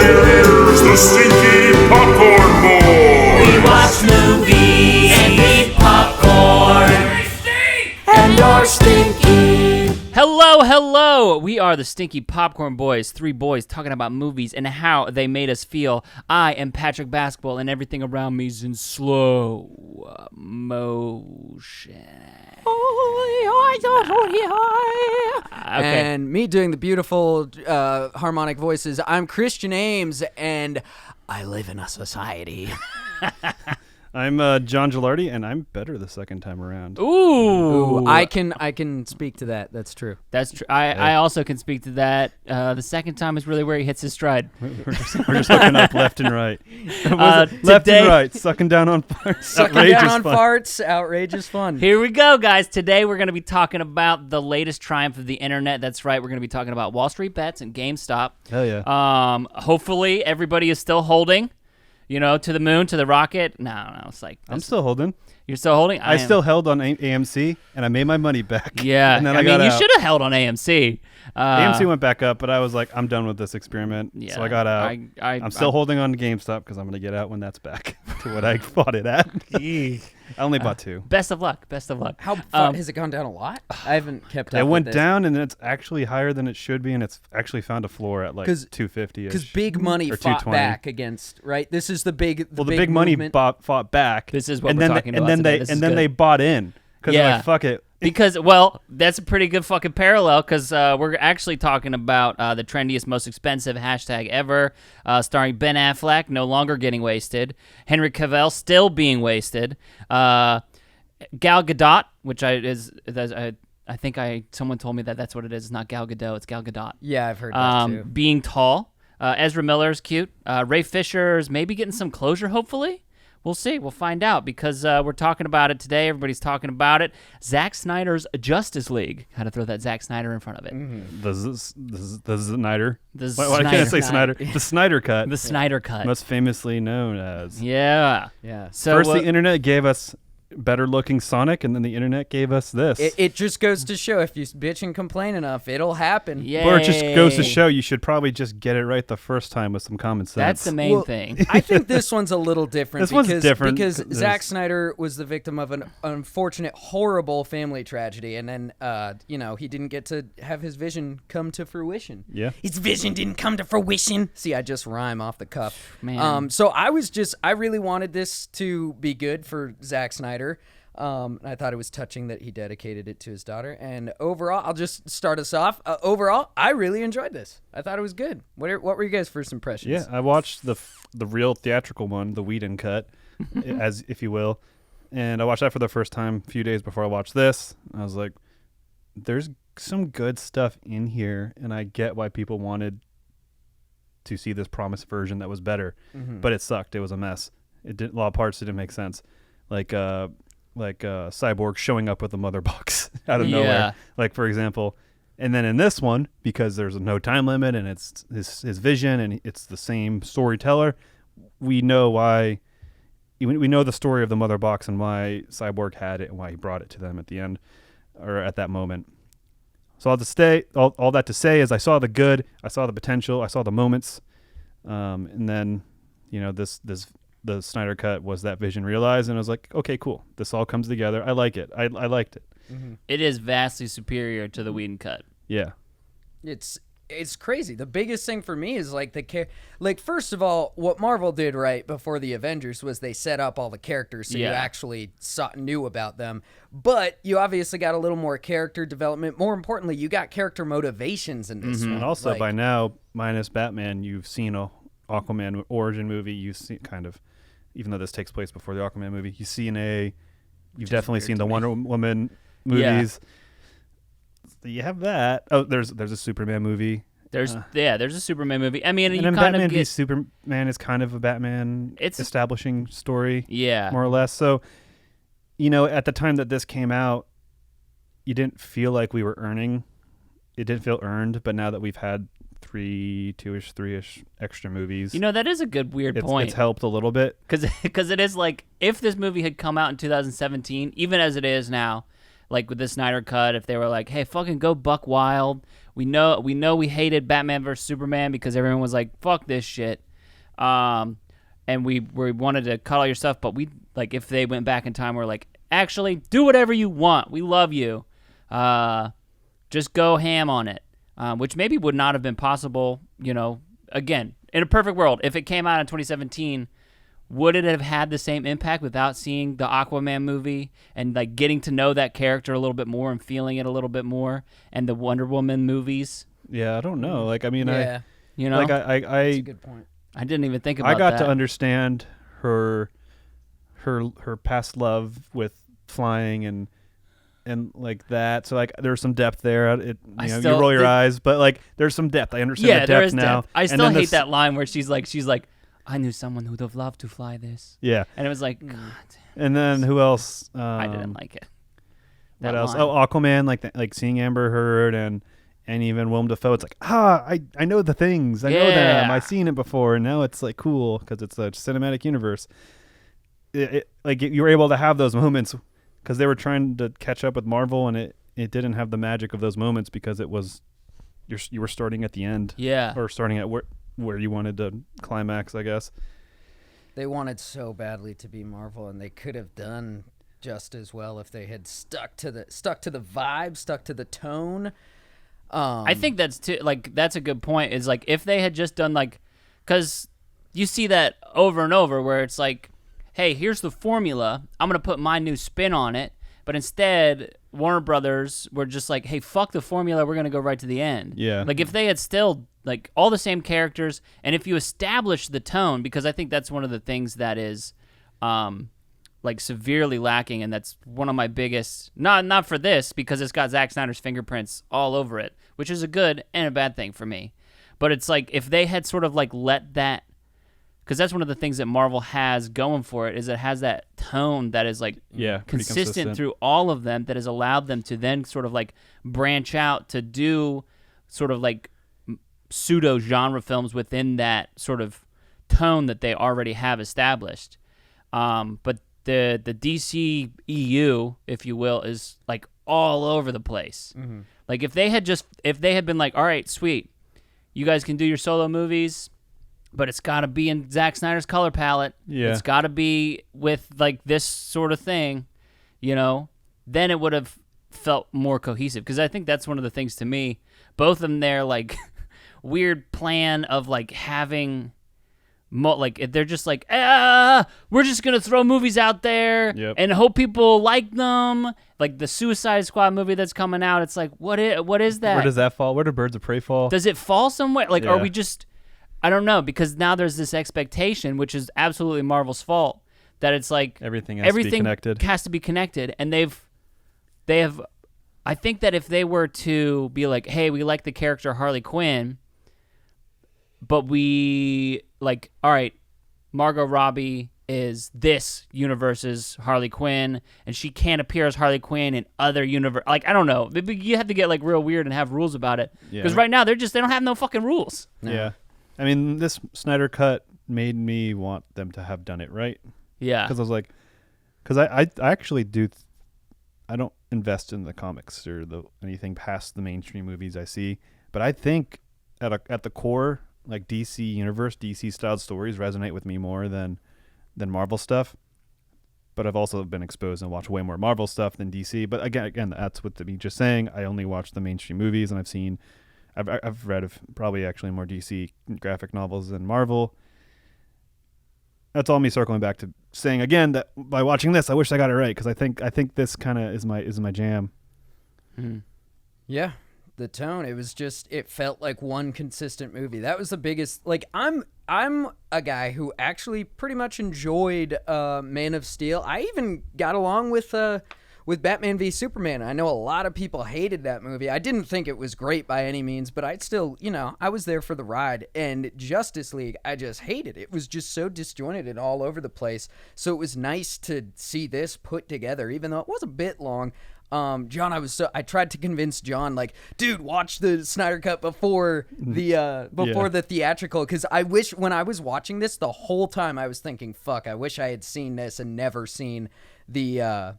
Here's the Stinky Popcorn Boys. We watch movies and eat popcorn. And you're stinky. Hello! We are the Stinky Popcorn Boys, three boys talking about movies and how they made us feel. I am Patrick Basketball, and everything around me is in slow motion. Okay. And me doing the beautiful harmonic voices, I'm Christian Ames, and I live in a society. I'm John Gilardi, and I'm better the second time around. Ooh, I can speak to that. That's true. That's true. I also can speak to that. The second time is really where he hits his stride. We're just hooking up left and right. Left today- and right, sucking down on farts. Sucking Outrageous down on fun. farts, outrageous fun. Here we go, guys. Today we're going to be talking about the latest triumph of the internet. That's right. We're going to be talking about Wall Street Bets and GameStop. Hell yeah. Hopefully everybody is still holding. You know, to the moon, to the rocket. No, it's like I'm still holding. You're still holding. I still held on AMC, and I made my money back. Yeah, and then I mean, got you out. should have held on AMC. AMC went back up, but I was like, I'm done with this experiment. Yeah, So I got out. I'm still holding on to GameStop because I'm going to get out when that's back to what I bought it at. I only bought two. Best of luck. Best of luck. How far, has it gone down a lot? I haven't kept up. It went with this. down, and it's actually higher than it should be, and it's actually found a floor at like 250. Because big money or fought 220. back against, right? This is the big. The big money fought back. This is what and we're then talking and about then today. they This and is then good. they bought in because they're like, fuck it. Because, well, that's a pretty good fucking parallel because we're actually talking about the trendiest, most expensive hashtag ever, starring Ben Affleck, no longer getting wasted, Henry Cavill still being wasted, Gal Gadot, which someone told me that's what it is. It's not Gal Gadot, it's Gal Gadot. Yeah, I've heard that too. Being tall, Ezra Miller's cute, Ray Fisher's maybe getting some closure, hopefully. We'll see. We'll find out because we're talking about it today. Everybody's talking about it. Zack Snyder's Justice League. Had to throw that Zack Snyder in front of it. Mm-hmm. The Snyder. Why can't I say Snyder. Snyder? The Snyder Cut. The Snyder Cut. Most famously known as. Yeah. So First, the internet gave us better looking Sonic, and then the internet gave us this. It just goes to show if you bitch and complain enough, it'll happen. Yeah. Or it just goes to show you should probably just get it right the first time with some common sense. That's the main thing. I think this one's a little different. This one's different. Because Zack Snyder was the victim of an unfortunate, horrible family tragedy, and then he didn't get to have his vision come to fruition. Yeah. His vision didn't come to fruition. See, I just rhyme off the cuff. Man. So I really wanted this to be good for Zack Snyder. I thought it was touching that he dedicated it to his daughter. And overall, I'll just start us off. Overall, I really enjoyed this. I thought it was good. What were you guys' first impressions? Yeah, I watched the real theatrical one, the Whedon cut, as if you will, and I watched that for the first time a few days before I watched this. I was like, "There's some good stuff in here, and I get why people wanted to see this promised version that was better, but it sucked. It was a mess. A lot of parts didn't make sense, like Cyborg showing up with a mother box out of nowhere, like for example." And then in this one, because there's no time limit and it's his vision and it's the same storyteller, we know why. We know the story of the mother box and why Cyborg had it and why he brought it to them at the end or at that moment. So all that to say is I saw the good, I saw the potential, I saw the moments, and then the Snyder Cut was that vision realized, and I was like, okay, cool. This all comes together. I like it. I liked it. Mm-hmm. It is vastly superior to the Whedon Cut. Yeah. It's crazy. The biggest thing for me is first of all, what Marvel did right before the Avengers was they set up all the characters so you actually knew about them. But you obviously got a little more character development. More importantly, you got character motivations in this one. And also by now, minus Batman, you've seen a Aquaman origin movie. You've seen kind of, even though this takes place before the Aquaman movie, you've definitely seen the Wonder Woman movies. You have that. Oh, there's a Superman movie. There's a Superman movie. I mean, and you then kind Batman of v get Superman is kind of a Batman establishing story. Yeah. More or less. So, at the time that this came out, you didn't feel like we were earning. It didn't feel earned, but now that we've had three-ish extra movies. That is a good weird point. It's helped a little bit. Because it is like, if this movie had come out in 2017, even as it is now, like with the Snyder Cut, if they were like, hey, fucking go buck wild, We know we hated Batman vs Superman because everyone was like, "Fuck this shit," and we wanted to cut all your stuff. But we like if they went back in time, we're like, actually, do whatever you want. We love you. Just go ham on it, which maybe would not have been possible. Again, in a perfect world, if it came out in 2017. Would it have had the same impact without seeing the Aquaman movie and like getting to know that character a little bit more and feeling it a little bit more, and the Wonder Woman movies? Yeah, I don't know. Like, I mean, Yeah. like That's a good point. I didn't even think about that. I got to understand her past love with flying and like that. So like there's some depth there. You roll your eyes, but like there's some depth. I understand the depth there is now. Depth. I still hate that line where she's like, I knew someone who'd have loved to fly this. Yeah. And it was like, God. And then who else? I didn't like it. What else? Line. Oh, Aquaman, like seeing Amber Heard and even Willem Dafoe. It's like, I know the things. I know them. I've seen it before. And now it's like cool because it's a cinematic universe. Like you were able to have those moments because they were trying to catch up with Marvel, and it didn't have the magic of those moments because it was you were starting at the end. Yeah. Or starting at where you wanted to climax, I guess. They wanted so badly to be Marvel, and they could have done just as well if they had stuck to the vibe, stuck to the tone. I think that's a good point. Is like if they had just done because you see that over and over where it's like, hey, here's the formula. I'm gonna put my new spin on it, but instead Warner Brothers were just like, hey, fuck the formula. We're gonna go right to the end. Yeah. Like if they had still like all the same characters, and if you establish the tone, because I think that's one of the things that is like severely lacking, and that's one of my biggest not for this because it's got Zack Snyder's fingerprints all over it, which is a good and a bad thing for me. But it's like if they had sort of like let that, because that's one of the things that Marvel has going for it, is it has that tone that is like consistent through all of them, that has allowed them to then sort of like branch out to do sort of like pseudo genre films within that sort of tone that they already have established. But the DC EU, if you will, is like all over the place. Mm-hmm. Like if they had been like, all right, sweet, you guys can do your solo movies, but it's got to be in Zack Snyder's color palette. Yeah. It's got to be with like this sort of thing, then it would have felt more cohesive. Because I think that's one of the things to me. Both of them, they're like weird plan of like having, they're just like, we're just going to throw movies out there and hope people like them. Like the Suicide Squad movie that's coming out. It's like, what is that? Where does that fall? Where do Birds of Prey fall? Does it fall somewhere? Like, are we just... I don't know, because now there's this expectation, which is absolutely Marvel's fault, that it's like everything has to be connected, and they have. I think that if they were to be like, hey, we like the character Harley Quinn, but we like, all right, Margot Robbie is this universe's Harley Quinn, and she can't appear as Harley Quinn in other universe. Like, I don't know, you have to get like real weird and have rules about it, because right now they don't have no fucking rules. Yeah. I mean, this Snyder cut made me want them to have done it right. Yeah. Because I was like, I actually do, I don't invest in the comics or anything past the mainstream movies I see. But I think at the core, like DC universe, DC styled stories resonate with me more than Marvel stuff. But I've also been exposed and watched way more Marvel stuff than DC. But again, that's what me just saying. I only watch the mainstream movies, and I've read probably actually more DC graphic novels than Marvel. That's all me circling back to saying again that by watching this, I wish I got it right, because I think this kind of is my jam. Mm-hmm. Yeah, the tone. It felt like one consistent movie. That was the biggest. Like I'm a guy who actually pretty much enjoyed Man of Steel. I even got along with Batman v Superman. I know a lot of people hated that movie. I didn't think it was great by any means, but I'd still, I was there for the ride. And Justice League, I just hated. It was just so disjointed and all over the place. So it was nice to see this put together, even though it was a bit long. John, I tried to convince John, like, dude, watch the Snyder Cut before the theatrical, because I wish when I was watching this the whole time I was thinking, fuck, I wish I had seen this and never seen the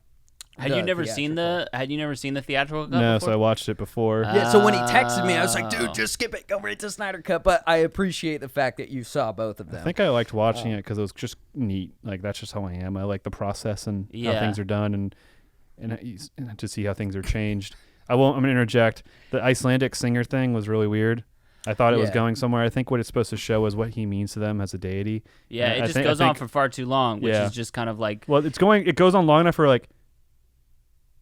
Had you never seen the theatrical cut No, before? so I watched it before. Yeah, so when he texted me, I was like, dude, just skip it, go right to Snyder Cut. But I appreciate the fact that you saw both of them. I think I liked watching it because it was just neat. Like, that's just how I am. I like the process and how things are done and to see how things are changed. I'm going to interject. The Icelandic singer thing was really weird. I thought it was going somewhere. I think what it's supposed to show is what he means to them as a deity. Yeah, it just goes on for far too long, which is just kind of like... Well, it goes on long enough for like,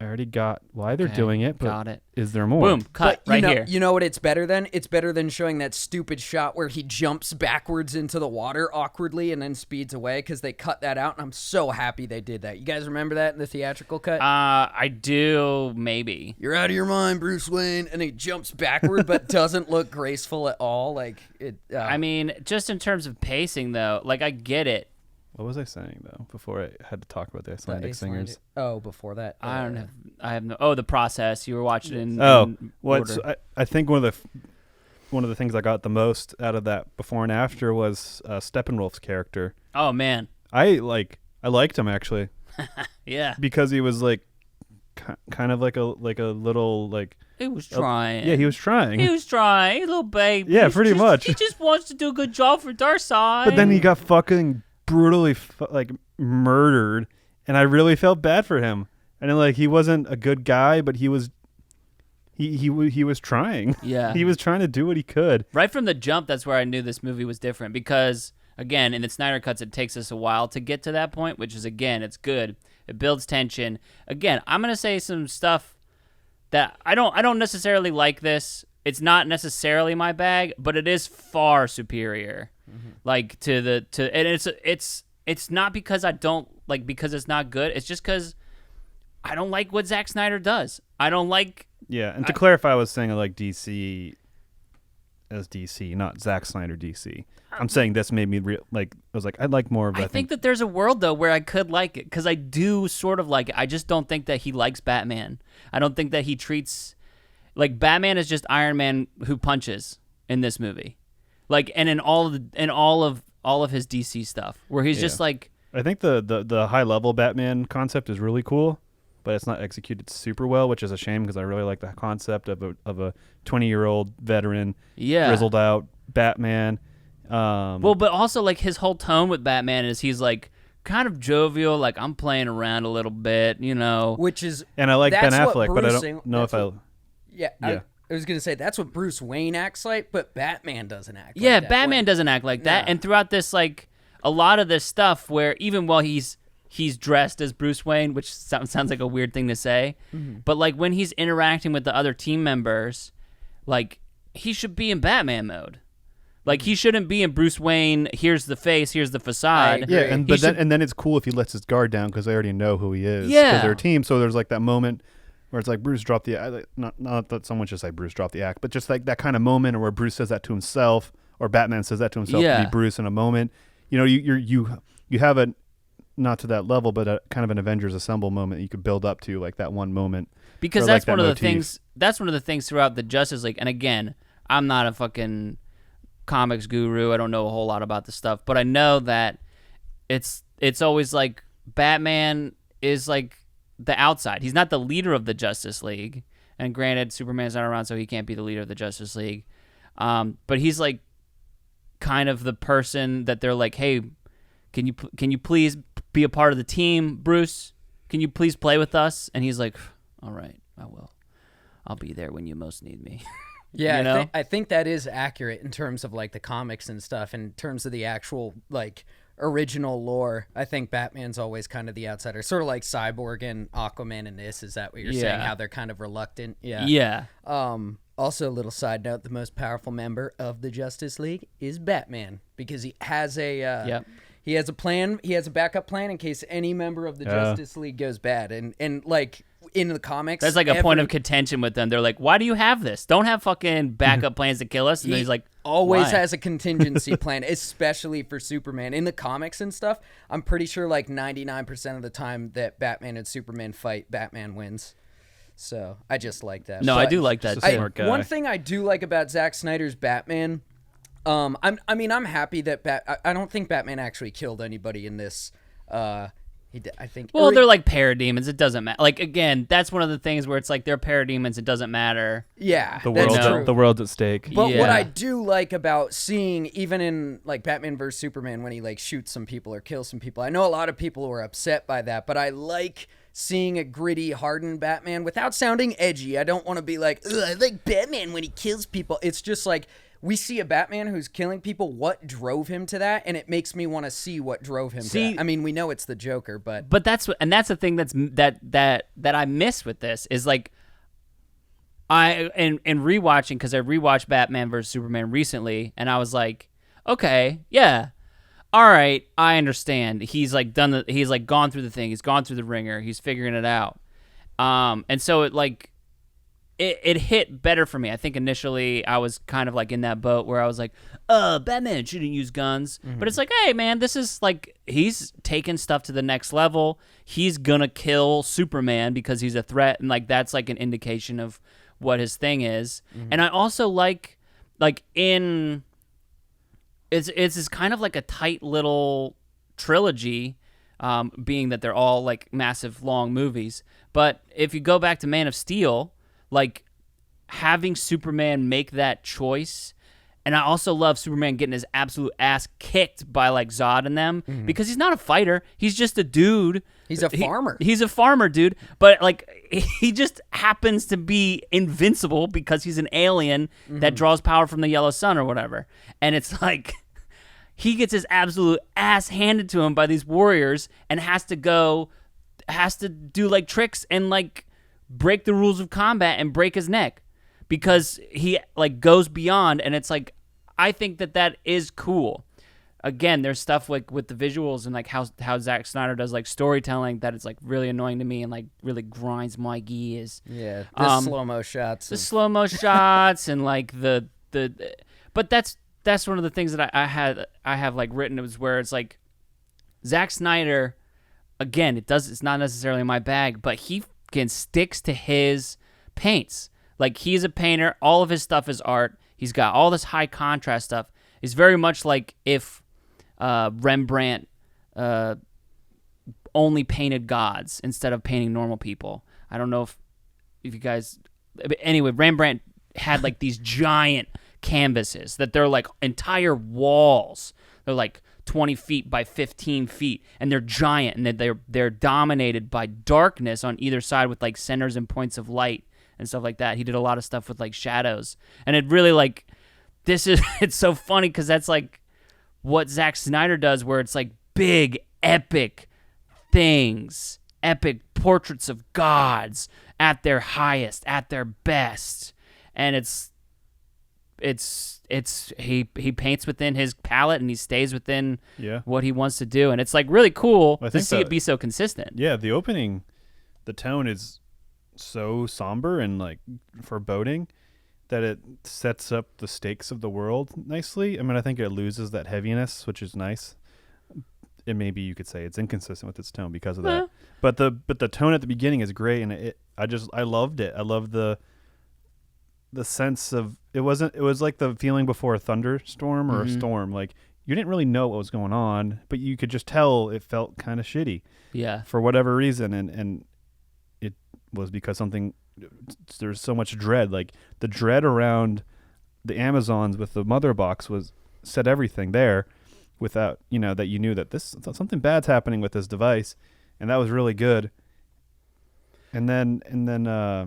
I already got why they're doing it, but got it. Is there more? Boom, cut right here. You know what it's better than? It's better than showing that stupid shot where he jumps backwards into the water awkwardly and then speeds away, because they cut that out, and I'm so happy they did that. You guys remember that in the theatrical cut? I do, maybe. You're out of your mind, Bruce Wayne, and he jumps backward but doesn't look graceful at all. Like it. I mean, just in terms of pacing, though, like I get it. What was I saying though before I had to talk about the Icelandic singers? Oh, before that, I don't know. I have no. Oh, the process. You were watching in. I think one of the things I got the most out of that before and after was Steppenwolf's character. Oh man, I liked him actually. Yeah, because he was like kind of like a little like. He was trying. Yeah, he was trying. He was trying, little babe. Yeah, pretty much. He just wants to do a good job for Darkseid. But then he got fucking brutally murdered, and I really felt bad for him. And then, like, he wasn't a good guy, but he was trying. Yeah, he was trying to do what he could. Right from the jump, that's where I knew this movie was different, because again, in the Snyder cuts, it takes us a while to get to that point, which is, again, it's good. It builds tension. Again, I'm gonna say some stuff that I don't necessarily like this. It's not necessarily my bag, but it is far superior. Like and it's not because I don't like, because it's not good. It's just because I don't like what Zack Snyder does. I don't like. Yeah, and to clarify, I was saying I like DC as DC, not Zack Snyder DC. I'm saying this made me I was like, I'd like more of that. I think that there's a world though where I could like it, because I do sort of like it. I just don't think that he likes Batman. I don't think that he treats like Batman is just Iron Man who punches in this movie. Like, and in all of his DC stuff, where he's just like, I think the high level Batman concept is really cool, but it's not executed super well, which is a shame, because I really like the concept of a 20-year-old veteran, grizzled out Batman. Well, but also like his whole tone with Batman is he's like kind of jovial, like I'm playing around a little bit, you know. Which is, and I like Ben Affleck, but I don't know if I. Yeah. I was going to say, that's what Bruce Wayne acts like, but Batman doesn't act like that. Batman doesn't act like that. And throughout this, like, a lot of this stuff where even while he's dressed as Bruce Wayne, which sounds like a weird thing to say, but, like, when he's interacting with the other team members, like, he should be in Batman mode. Like, he shouldn't be in Bruce Wayne, here's the face, here's the facade. Yeah, and then it's cool if he lets his guard down, because they already know who he is. Yeah. Because they're a team, so there's, like, that moment where it's like Bruce dropped the act. Not that someone should say Bruce dropped the act, but just like that kind of moment where Bruce says that to himself, or Batman says that to himself to be Bruce in a moment. You know, you have a, not to that level, but a kind of an Avengers Assemble moment that you could build up to, like that one moment. Because that's one of the things. That's one of the things throughout the Justice League. And again, I'm not a fucking comics guru. I don't know a whole lot about the stuff, but I know that it's always like Batman is like the outside. He's not the leader of the Justice League. And granted, Superman's not around, so he can't be the leader of the Justice League. But he's like kind of the person that they're like, hey, can you please be a part of the team, Bruce? Can you please play with us? And he's like, all right, I will. I'll be there when you most need me. Yeah, you know? I think that is accurate in terms of like the comics and stuff. In terms of the actual like original lore, I think Batman's always kind of the outsider, sort of like Cyborg and Aquaman in this. Is that what you're saying? How they're kind of reluctant? Yeah. Also, a little side note: the most powerful member of the Justice League is Batman, because he has a he has a plan. He has a backup plan in case any member of the Justice League goes bad. And like in the comics, there's like a point of contention with them. They're like, "Why do you have this? Don't have fucking backup plans to kill us." And he's like, always why? has a contingency plan, especially for Superman. In the comics and stuff, I'm pretty sure like 99% of the time that Batman and Superman fight, Batman wins. So I just like that. No, I do like that. Smart guy. One thing I do like about Zack Snyder's Batman, I'm happy that I don't think Batman actually killed anybody in this I think. Well, they're like parademons. It doesn't matter. Like, again, that's one of the things where it's like they're parademons. It doesn't matter. Yeah, the world's at stake. But what I do like about seeing, even in like Batman vs Superman, when he like shoots some people or kills some people, I know a lot of people were upset by that, but I like seeing a gritty, hardened Batman without sounding edgy. I don't want to be like, ugh, I like Batman when he kills people. It's just like, we see a Batman who's killing people. What drove him to that? And it makes me want to see what drove him to that. I mean, we know it's the Joker, but that's the thing that I miss with this is like, in rewatching, because I rewatched Batman vs Superman recently, and I was like, okay, yeah, all right, I understand. He's like he's like gone through the thing. He's gone through the ringer. He's figuring it out. And so it like. It hit better for me. I think initially I was kind of like in that boat where I was like, Batman shouldn't use guns. Mm-hmm. But it's like, hey, man, this is like, he's taking stuff to the next level. He's going to kill Superman because he's a threat. And like, that's like an indication of what his thing is. Mm-hmm. And I also like it's this kind of like a tight little trilogy, being that they're all like massive long movies. But if you go back to Man of Steel, like having Superman make that choice, and I also love Superman getting his absolute ass kicked by like Zod and them, because he's not a fighter. He's just a dude. He's a farmer. He's a farmer, dude. But like he just happens to be invincible because he's an alien that draws power from the yellow sun or whatever. And it's like he gets his absolute ass handed to him by these warriors and has to do like tricks and like break the rules of combat and break his neck because he like goes beyond. And it's like, I think that is cool. Again, there's stuff like with the visuals and like how Zack Snyder does like storytelling that is like really annoying to me and like really grinds my gears. Yeah, the slow-mo shots. The slow-mo shots and like the but that's one of the things that I have like written. It was where it's like Zack Snyder, again, it's not necessarily my bag, but he sticks to his paints. Like, he's a painter. All of his stuff is art. He's got all this high contrast stuff. It's very much like if Rembrandt only painted gods instead of painting normal people. I don't know if you guys... Anyway, Rembrandt had like these giant canvases that they're like entire walls. They're like 20 feet by 15 feet, and they're giant, and they're dominated by darkness on either side with like centers and points of light and stuff like that. He did a lot of stuff with like shadows, and it really like it's so funny because that's like what Zack Snyder does, where it's like big epic things, epic portraits of gods at their highest, at their best, and he paints within his palette and he stays within what he wants to do, and it's like really cool to see it be so consistent. Yeah, the opening, the tone is so somber and like foreboding that it sets up the stakes of the world nicely. I mean, I think it loses that heaviness, which is nice. It maybe you could say it's inconsistent with its tone because of that. But the tone at the beginning is great, and I loved it. I loved the sense of it was like the feeling before a thunderstorm or a storm. Like, you didn't really know what was going on, but you could just tell it felt kind of shitty. Yeah. For whatever reason, and it was because there's so much dread. Like, the dread around the Amazons with the mother box said everything there, without that you knew that something bad's happening with this device, and that was really good. And then I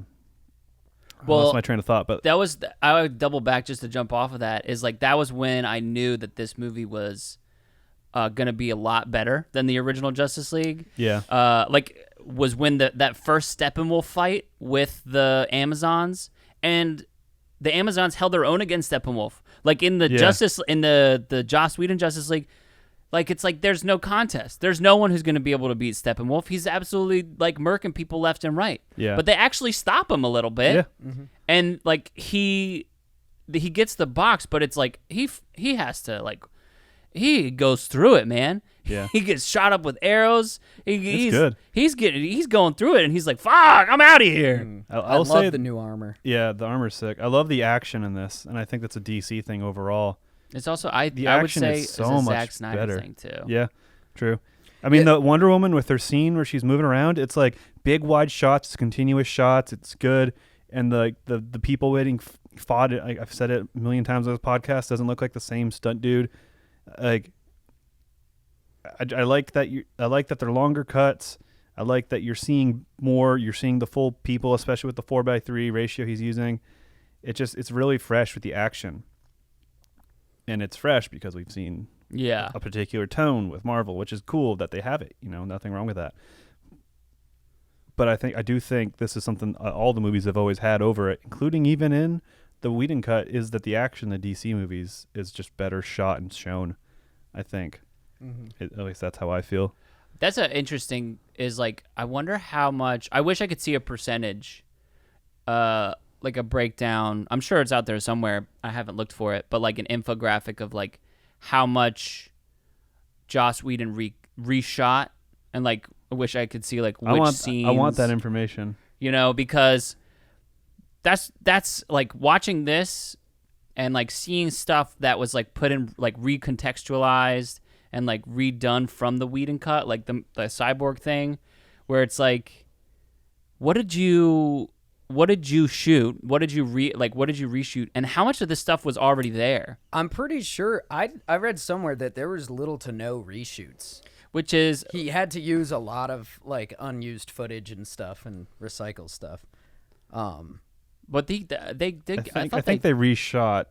lost my train of thought, but that was I would double back just to jump off of that. Is like that was when I knew that this movie was gonna be a lot better than the original Justice League. Yeah. Like was when that first Steppenwolf fight with the Amazons, and the Amazons held their own against Steppenwolf. Like in the the Joss Whedon Justice League, like it's like there's no contest. There's no one who's going to be able to beat Steppenwolf. He's absolutely like murking people left and right. Yeah. But they actually stop him a little bit. Yeah. Mm-hmm. And like he gets the box, but it's like he has to like he goes through it, man. Yeah. He gets shot up with arrows. He's good. He's going through it, and he's like, "Fuck, I'm out of here." I love the new armor. Yeah, the armor's sick. I love the action in this, and I think that's a DC thing overall. It's also I would say is so it's a much Zack Snyder better thing too. Yeah, true. I mean, the Wonder Woman with her scene where she's moving around, it's like big wide shots, continuous shots. It's good, and the people waiting fought it. I've said it a million times on this podcast. Doesn't look like the same stunt dude. Like, I like that I like that they're longer cuts. I like that you're seeing more. You're seeing the full people, especially with the 4:3 ratio he's using. It's really fresh with the action, and it's fresh because we've seen a particular tone with Marvel, which is cool that they have it. Nothing wrong with that. But I do think this is something all the movies have always had over it, including even in the Whedon cut, is that the action in the DC movies is just better shot and shown. I think, at least that's how I feel. That's an interesting. Is like I wonder how much. I wish I could see a percentage, like a breakdown. I'm sure it's out there somewhere. I haven't looked for it, but like an infographic of like how much Joss Whedon reshot, and like I wish I could see like which scenes. I want that information. Because that's like watching this and like seeing stuff that was like put in like recontextualized and like redone from the Whedon cut, like the cyborg thing, where it's like, what did you shoot? What did you reshoot? And how much of this stuff was already there? I'm pretty sure I read somewhere that there was little to no reshoots. Which is he had to use a lot of like unused footage and stuff and recycle stuff. But they I think they reshot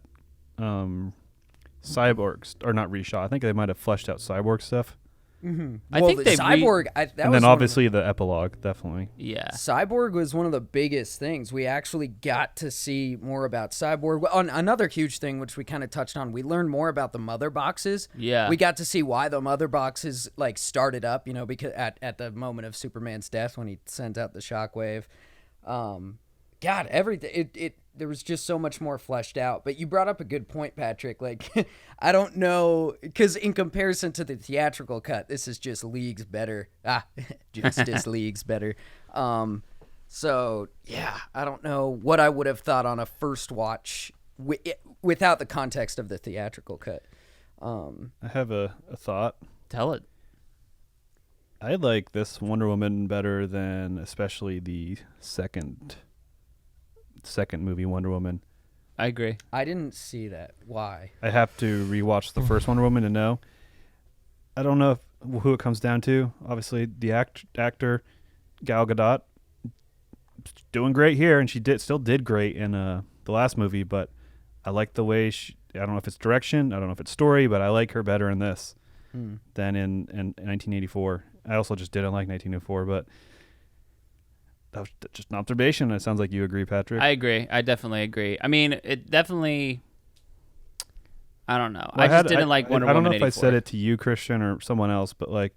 Cyborgs, or not reshot. I think they might have fleshed out Cyborg stuff. Mm-hmm. I think they Cyborg, and then obviously the epilogue, definitely. Yeah, Cyborg was one of the biggest things. We actually got to see more about Cyborg. On another huge thing, which we kind of touched on, we learned more about the mother boxes. Yeah, we got to see why the mother boxes like started up. Because at the moment of Superman's death when he sent out the shockwave. God, everything there was just so much more fleshed out. But you brought up a good point, Patrick. Like, I don't know, because in comparison to the theatrical cut, this is just leagues better. Justice Leagues better. So yeah, I don't know what I would have thought on a first watch without the context of the theatrical cut. I have a thought. Tell it. I like this Wonder Woman better than especially the second movie, Wonder Woman. I agree. I didn't see that. Why? I have to rewatch the first Wonder Woman to know. I don't know who it comes down to. Obviously, the actor Gal Gadot doing great here, and she still did great in the last movie. But I like the way I don't know if it's direction, I don't know if it's story, but I like her better in this than in 1984. I also just didn't like 1904, but that was just an observation. It sounds like you agree, Patrick. I agree. I definitely agree. I mean, it definitely. I don't know. Well, I just didn't like Wonder Woman. I don't know if 84. I said it to you, Christian, or someone else, but like,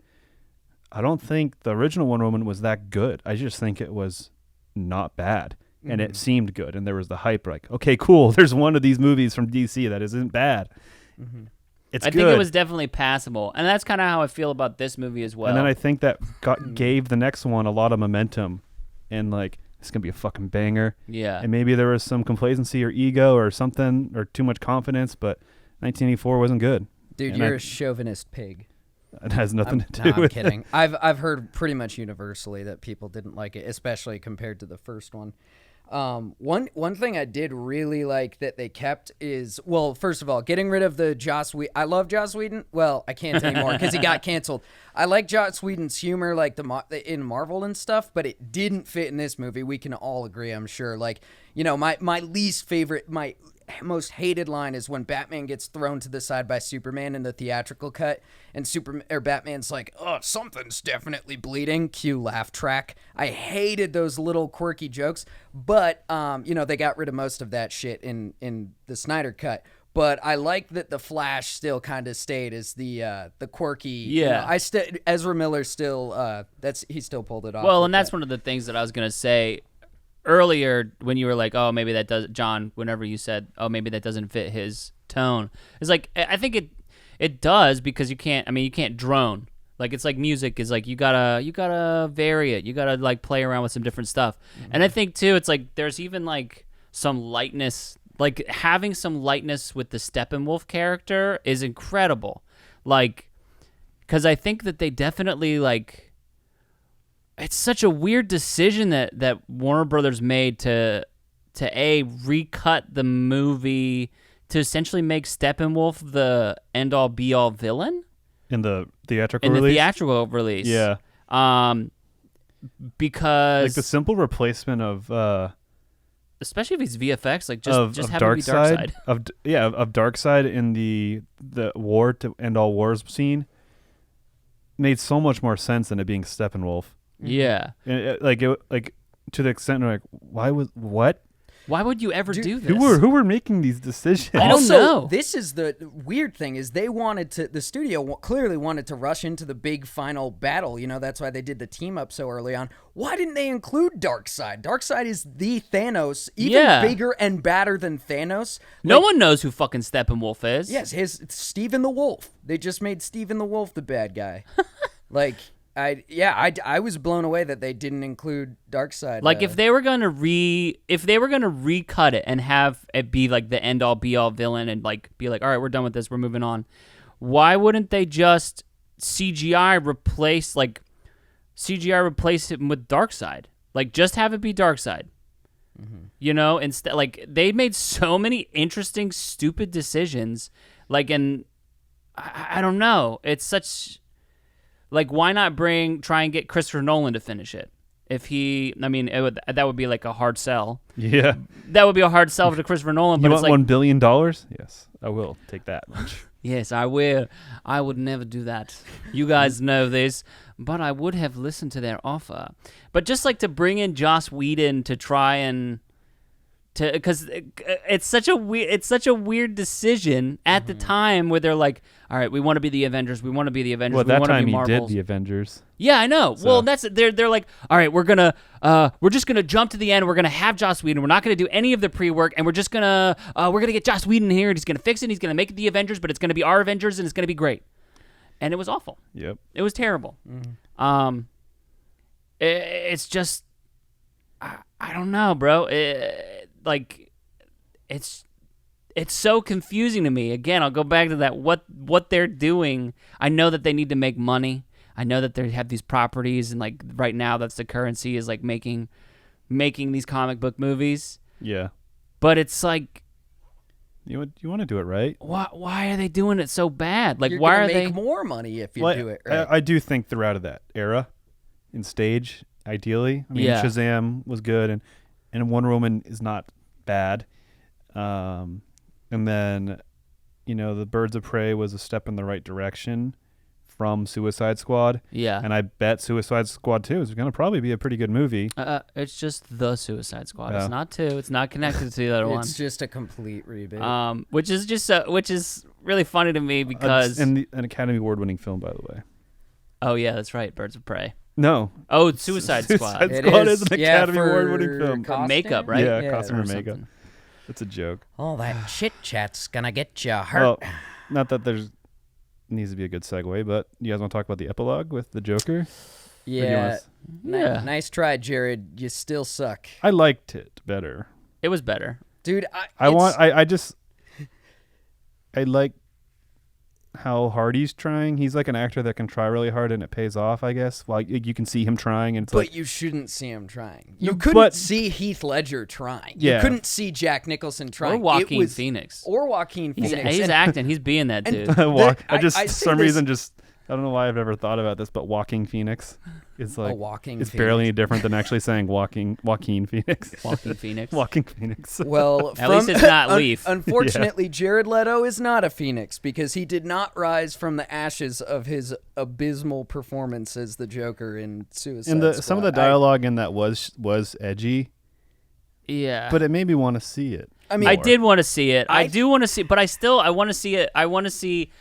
I don't think the original Wonder Woman was that good. I just think it was not bad, and it seemed good, and there was the hype. Like, okay, cool. There's one of these movies from DC that isn't bad. Mm-hmm. I think it was definitely passable, and that's kind of how I feel about this movie as well. And then I think that gave the next one a lot of momentum, and like it's gonna be a fucking banger. Yeah. And maybe there was some complacency or ego or something or too much confidence, but 1984 wasn't good. Dude, and you're a chauvinist pig. It has nothing to do with I'm kidding. I've heard pretty much universally that people didn't like it, especially compared to the first one. One thing I did really like that they kept is, well, first of all, getting rid of the Joss Whedon. I love Joss Whedon. Well, I can't anymore because he got canceled. I like Joss Whedon's humor, like in Marvel and stuff, but it didn't fit in this movie. We can all agree, I'm sure. Like, my least favorite, my most hated line is when Batman gets thrown to the side by Superman in the theatrical cut, and Batman's like, "Oh, something's definitely bleeding." Cue laugh track. I hated those little quirky jokes, but they got rid of most of that shit in the Snyder cut. But I like that the Flash still kind of stayed as the quirky. Yeah, Ezra Miller still he still pulled it off. Well, and that's one of the things that I was gonna say earlier when you were like, oh, maybe that does, John, whenever you said, oh, maybe that doesn't fit his tone. It's like, I think it does, because you can't drone. Like, it's like music is like, you gotta vary it. You gotta like play around with some different stuff. Mm-hmm. And I think too, it's like, there's even like some lightness, like having some lightness with the Steppenwolf character is incredible. Like, because I think that they definitely like. It's such a weird decision that Warner Brothers made to recut the movie to essentially make Steppenwolf the end all be all villain in the theatrical in release. the theatrical release. Yeah. Because like the simple replacement of especially if it's VFX, like just have it be Darkseid Darkseid. of Darkseid in the war to end all wars scene made so much more sense than it being Steppenwolf. Yeah. And like to the extent where, like, why would you ever do this? Who were making these decisions? I don't Also, know. this is the weird thing is the studio clearly wanted to rush into the big final battle. You know, that's why they did the team up so early on. Why didn't they include Darkseid? Darkseid is the Thanos, even bigger and badder than Thanos. No one knows who fucking Steppenwolf is. Yes, it's Stephen the Wolf. They just made Stephen the Wolf the bad guy. I was blown away that they didn't include Darkseid. Like if they were gonna recut it and have it be like the end all be all villain and like be like, all right, we're done with this, we're moving on. Why wouldn't they just CGI replace him with Darkseid? Like just have it be Darkseid. Mm-hmm. You know, instead, like they made so many interesting, stupid decisions. Like, and I don't know. It's such. Like, why not try and get Christopher Nolan to finish it? That would be like a hard sell. Yeah. That would be a hard sell to Christopher Nolan. You But want it's like, $1 billion? Yes, I will take that much. Yes, I will. I would never do that. You guys know this, but I would have listened to their offer. But just like to bring in Joss Whedon to try and because it's such a weird decision at the time where they're like, all right, we want to be the Avengers. We want to be the Avengers. Well, we at that want to time be he Marvels. did the Avengers. Yeah, I know. So. Well, they're like, all right, we're just gonna jump to the end. We're gonna have Joss Whedon. We're not gonna do any of the pre-work, and we're gonna get Joss Whedon here, and he's gonna fix it. And he's gonna make it the Avengers, but it's gonna be our Avengers, and it's gonna be great. And it was awful. Yep. It was terrible. Mm-hmm. It's just, I don't know, bro. It's so confusing to me. Again, I'll go back to that. What they're doing. I know that they need to make money. I know that they have these properties, and like right now, that's the currency is like making these comic book movies. Yeah. But it's like, you want to do it right. Why are they doing it so bad? Like, You're why gonna are they make more money if you do it right? I do think they're out of that era in stage. Ideally, I mean, Shazam was good, and Wonder Woman is not bad. And then, the Birds of Prey was a step in the right direction from Suicide Squad. Yeah. And I bet Suicide Squad 2 is going to probably be a pretty good movie. It's just the Suicide Squad. Yeah. It's not 2. It's not connected to the other one. It's just a complete reboot. Which is really funny to me because an Academy Award-winning film, by the way. Oh yeah, that's right. Birds of Prey. No. Oh, Suicide Squad. Suicide Squad is an Academy Award-winning film. Costume? Makeup, right? Yeah, costume or and makeup. something. That's a joke. All that chit chat's gonna get you hurt. Well, not that there's needs to be a good segue, but you guys want to talk about the epilogue with the Joker? Yeah. Yeah. Nice try, Jared. You still suck. I liked it better. It was better. Dude, I like how hard he's trying. He's like an actor that can try really hard and it pays off, I guess. Well, you can see him trying, and it's but you shouldn't see him trying. You couldn't see Heath Ledger trying. Yeah. You couldn't see Jack Nicholson trying. Or Joaquin Phoenix. Or Joaquin Phoenix. He's acting. He's being that dude. I don't know why I've ever thought about this, but Walking Phoenix is like It's barely any different than actually saying Joaquin Phoenix. Walking Phoenix. Walking Phoenix. Well, at least it's not Leaf. Unfortunately, Jared Leto is not a Phoenix because he did not rise from the ashes of his abysmal performance as the Joker in Suicide Squad. Some of the dialogue in that was edgy. Yeah. But it made me want to see it. I mean, I did want to see it. I do want to see it, but I want to see it. I want to see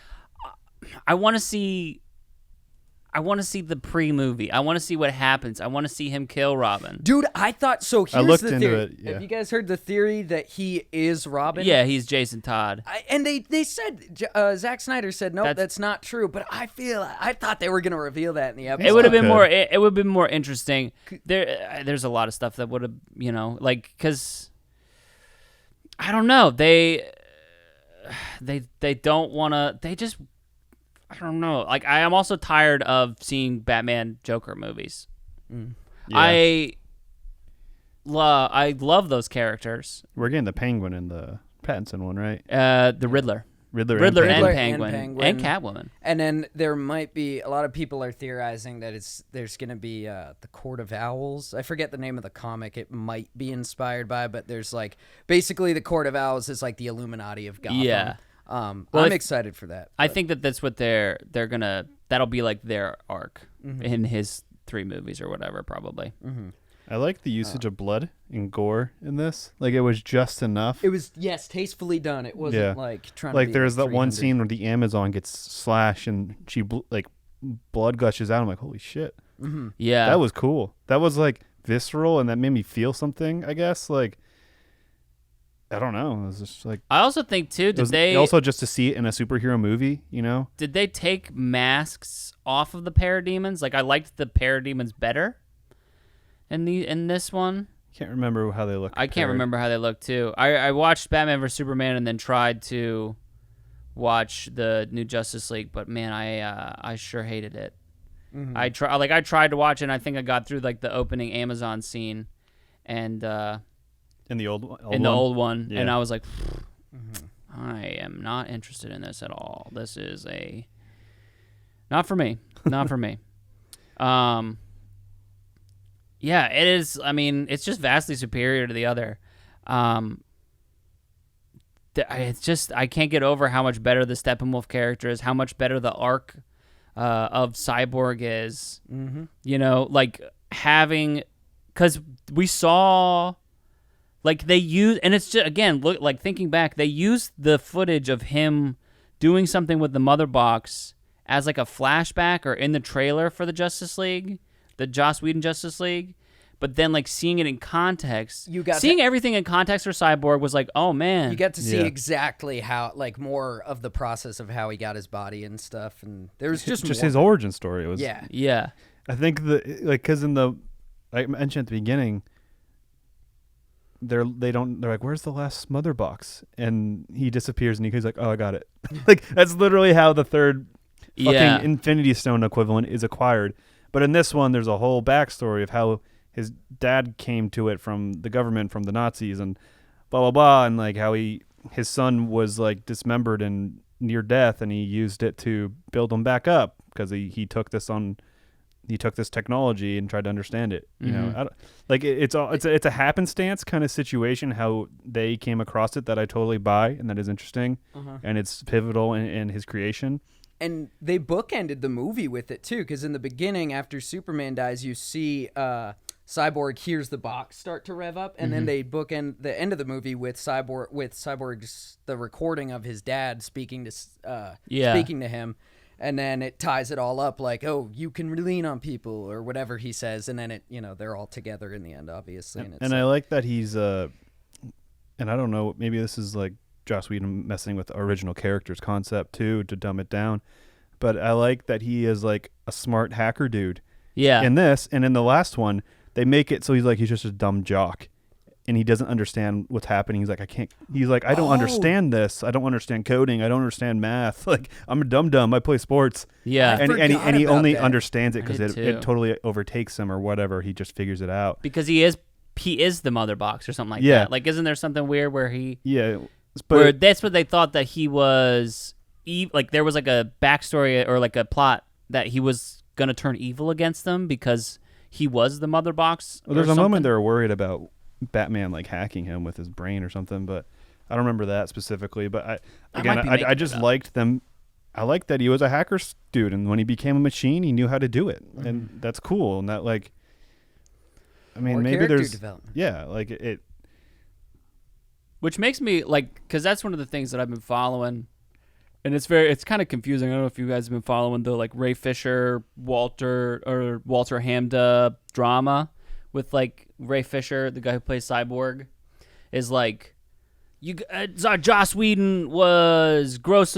the pre-movie. I want to see what happens. I want to see him kill Robin. Dude, I thought so. Here's looked the into theory. it, yeah. Have you guys heard the theory that he is Robin? Yeah, he's Jason Todd. And they said, Zack Snyder said, nope, that's not true. But I thought they were going to reveal that in the episode. It would have been more. It would have been more interesting. There's a lot of stuff that would have, because I don't know. They don't want to. They just. I don't know. Like, I am also tired of seeing Batman Joker movies. Yeah. I love those characters. We're getting the Penguin in the Pattinson one, right? The Riddler. Riddler And Riddler Penguin. and And Penguin. Catwoman. And then there might be a lot of people are theorizing that there's going to be the Court of Owls. I forget the name of the comic. It might be inspired by, but there's like basically the Court of Owls is like the Illuminati of Gotham. Yeah. I'm Well, excited for that. I but- think that's what they're gonna. That'll be like their arc in his 3 movies or whatever, probably. I like the usage of blood and gore in this. Like, it was just enough. It was tastefully done. It wasn't Yeah. like trying Like, to be there's that one 300. scene where the Amazon gets slashed and she like blood gushes out. I'm like, holy shit. Yeah. That was cool. That was like visceral, and that made me feel something, I guess. Like, I don't know. It was just like, I also think too. it was also just to see it in a superhero movie, you know? Did they take masks off of the parademons? Like, I liked the parademons better in this one. Can't remember how they look. I can't compared. remember how they look too. I watched Batman vs Superman and then tried to watch the new Justice League, but man, I sure hated it. I tried to watch it, and I think I got through like the opening Amazon scene, and In the old one, Yeah. and I was like, I am not interested in this at all. This is not for me. Not for me. Yeah, it is. I mean, it's just vastly superior to the other. It's just, I can't get over how much better the Steppenwolf character is, how much better the arc of Cyborg is. You know, like because we saw, like they use, and it's just, again, look, like thinking back, they used the footage of him doing something with the mother box as like a flashback or in the trailer for the Justice League, the Joss Whedon Justice League. But then, like, seeing it in context, seeing everything in context for Cyborg was like, oh, man. You get to see Yeah. exactly how, like, more of the process of how he got his body and stuff, and there's just more. his origin story. It was Yeah. I think because in the, I mentioned at the beginning, they're like, where's the last mother box? And he disappears, and he's like, oh, I got it. Like, that's literally how the third fucking Yeah. Infinity Stone equivalent is acquired. But in this one, there's a whole backstory of how his dad came to it from the government, from the Nazis, and blah blah blah, and like how his son was like dismembered and near death, and he used it to build him back up because he took this technology and tried to understand it. You know, it's a happenstance kind of situation how they came across it that I totally buy, and that is interesting, and it's pivotal in his creation. And they bookended the movie with it too, because in the beginning, after Superman dies, you see Cyborg hears the box start to rev up, and then they bookend the end of the movie with Cyborg's the recording of his dad speaking to him, and then it ties it all up like, oh, you can lean on people or whatever he says, and then it, you know, they're all together in the end, obviously. And I like that he's and I don't know, maybe this is like Joss Whedon messing with the original character's concept too to dumb it down, but I like that he is like a smart hacker dude. Yeah. In this, and in the last one, they make it so he's just a dumb jock, and he doesn't understand what's happening. He's like, I don't understand this. I don't understand coding. I don't understand math. Like, I'm a dumb. I play sports. Yeah. And he about only that. understands it I because did too. it totally overtakes him or whatever. He just figures it out. Because he is the mother box or something like Yeah. that. Like, isn't there something weird where he... Yeah, where but that's what they thought that he was... like, there was like a backstory or like a plot that he was going to turn evil against them because he was the mother box. well, there's or a moment something. they were worried about Batman like hacking him with his brain or something, but I don't remember that specifically. But I might be I making just it up. liked them. I liked that he was a hacker dude, and when he became a machine, he knew how to do it, and that's cool. And that, like, I mean, More maybe character there's development. yeah, like it. Which makes me, like, because that's one of the things that I've been following. And it's kind of confusing. I don't know if you guys have been following the, like, Ray Fisher, Walter Hamda drama with, like, Ray Fisher, the guy who plays Cyborg, is like, Joss Whedon was gross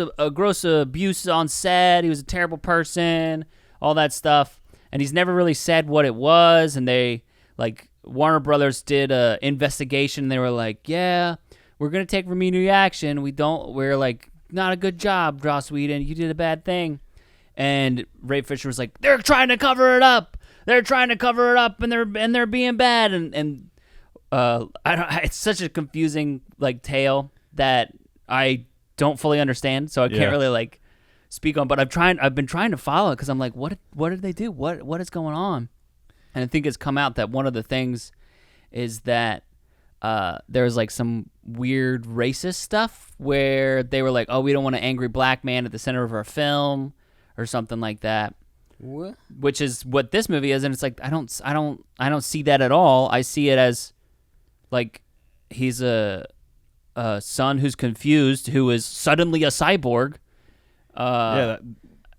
abuse on set. He was a terrible person, all that stuff. And he's never really said what it was. And they, like, Warner Brothers did a investigation. And they were like, yeah, we're going to take remedial action. We're like, not a good job, Joss Whedon. You did a bad thing. And Ray Fisher was like, they're trying to cover it up. They're trying to cover it up, and they're being bad. And I don't. It's such a confusing like tale that I don't fully understand. So I can't really like speak on. But I've been trying to follow it because I'm like, what did they do? What is going on? And I think it's come out that one of the things is that there's like some weird racist stuff where they were like, oh, we don't want an angry black man at the center of our film or something like that. What? Which is what this movie is, and it's like I don't see that at all. I see it as like he's a son who's confused, who is suddenly a cyborg.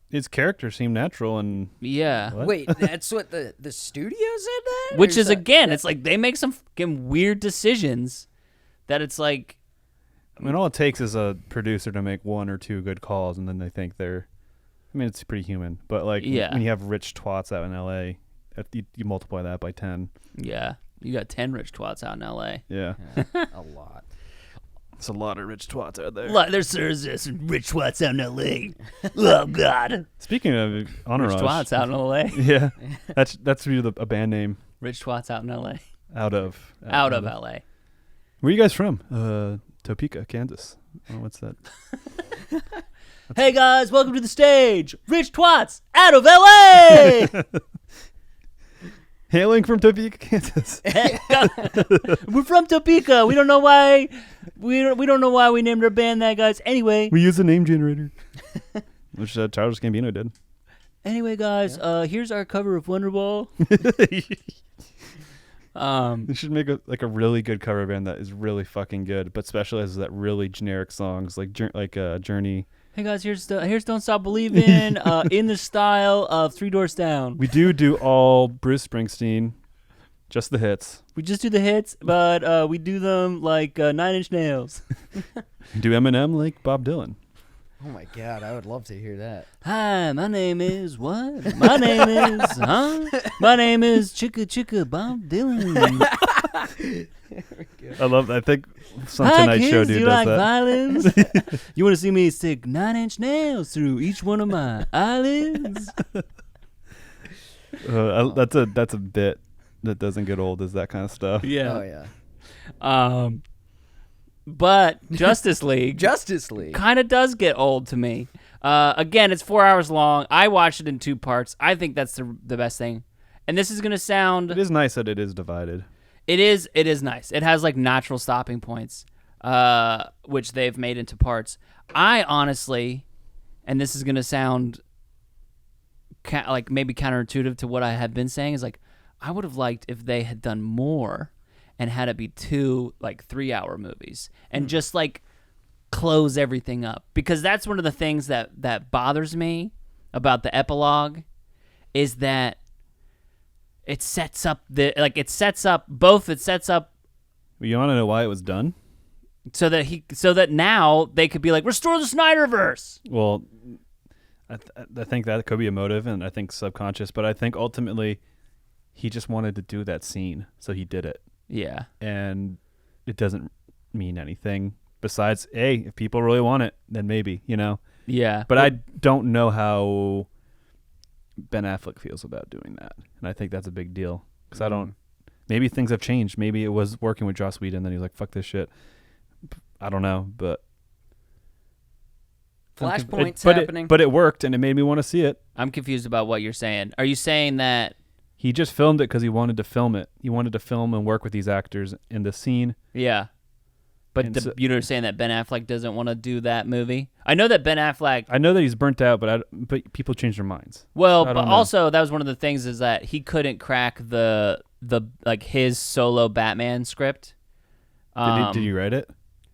His character seemed natural and Yeah. What? Wait, that's what the studio said that? Which Or is, that- again, it's like they make some fucking weird decisions that it's like, I mean, all it takes is a producer to make one or two good calls, and then they think they're. I mean, it's pretty human, but like when you have rich twats out in L.A., you multiply that by 10. yeah, you got 10 rich twats out in L.A. Yeah, a lot. it's a lot of rich twats out there. There's some rich twats out in L.A. Oh, God. Speaking of Entourage, Rich twats out in L.A. yeah, that's really a band name. Rich twats out in L.A. Out of L.A. Where are you guys from? Topeka, Kansas. Oh, what's that? Hey, guys, welcome to the stage. Rich twats out of L.A. Hailing from Topeka, Kansas. We're from Topeka. We don't know why. We don't know why we named our band that, guys. Anyway, We use a name generator, which Childish Gambino did. Anyway, guys, here's our cover of Wonderball. They should make a really good cover band that is really fucking good, but specializes that really generic songs like Journey. Hey guys, here's Don't Stop Believing in the style of Three Doors Down. We do all Bruce Springsteen, just the hits. We just do the hits, but we do them like Nine Inch Nails. We do Eminem like Bob Dylan. Oh my god, I would love to hear that. Hi, my name is what? My name is My name is Chicka Chicka Bob Dylan. I think some Hi Tonight kids, Show do dude you does like that. violins? You want to see me stick 9-inch nails through each one of my eyelids? That's a bit that doesn't get old, is that kind of stuff. Yeah. Oh yeah. But Justice League Justice League. kind of does get old to me. Again, it's 4 hours long. I watched it in 2 parts. I think that's the best thing. And this is going to sound... It is nice that it is divided. It is nice. It has like natural stopping points, which they've made into parts. I honestly, and this is going to sound like maybe counterintuitive to what I have been saying, is like I would have liked if they had done more and had it be 2 like 3-hour movies and just like close everything up, because that's one of the things that bothers me about the epilogue is that it sets up You want to know why it was done? so that now they could be like, restore the Snyderverse. Well, I think that could be a motive, and I think subconscious, but I think ultimately he just wanted to do that scene, so he did it. Yeah. And it doesn't mean anything besides, hey, if people really want it, then maybe, Yeah. But I don't know how Ben Affleck feels about doing that, and I think that's a big deal, because I don't. Maybe things have changed. Maybe it was working with Joss Whedon, then he's like, "Fuck this shit." I don't know, but Flashpoint's happening. But it worked, and it made me want to see it. I'm confused about what you're saying. Are you saying that? He just filmed it because he wanted to film it. He wanted to film and work with these actors in the scene. Yeah. But you're saying that Ben Affleck doesn't want to do that movie? I know that Ben Affleck... I know that he's burnt out, but people change their minds. Well, so but also that was one of the things is that he couldn't crack the like his solo Batman script. Did you write it?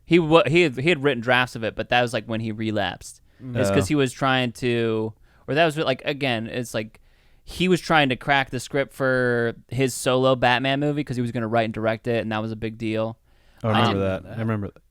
He had written drafts of it, but that was like when he relapsed. It's because he was trying to, or that was like, again, it's like he was trying to crack the script for his solo Batman movie because he was going to write and direct it, and that was a big deal. Oh, I remember that. I remember that.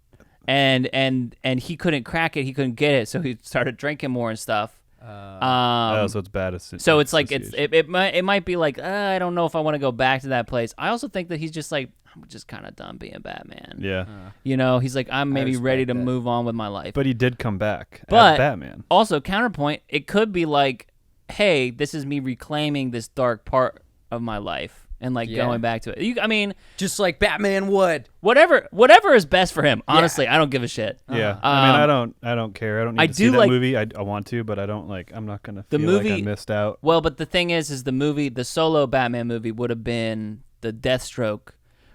And he couldn't crack it. He couldn't get it, so he started drinking more and stuff. So it's bad. So it's like it might be like I don't know if I want to go back to that place. I also think that he's just like I'm just kind of done being Batman. Yeah. You know, he's like, I'm maybe respect ready to that. move on with my life. But he did come back But as Batman. Also, counterpoint, it could be like, hey, this is me reclaiming this dark part of my life and like going back to it. I mean, Just like Batman would. whatever is best for him. Honestly, I don't give a shit. Yeah. I mean, I don't care. I don't need I to do see that like- movie. I want to, but I don't like. I'm not gonna feel movie- like I missed out. Well, but the thing is the solo Batman movie would have been the Deathstroke,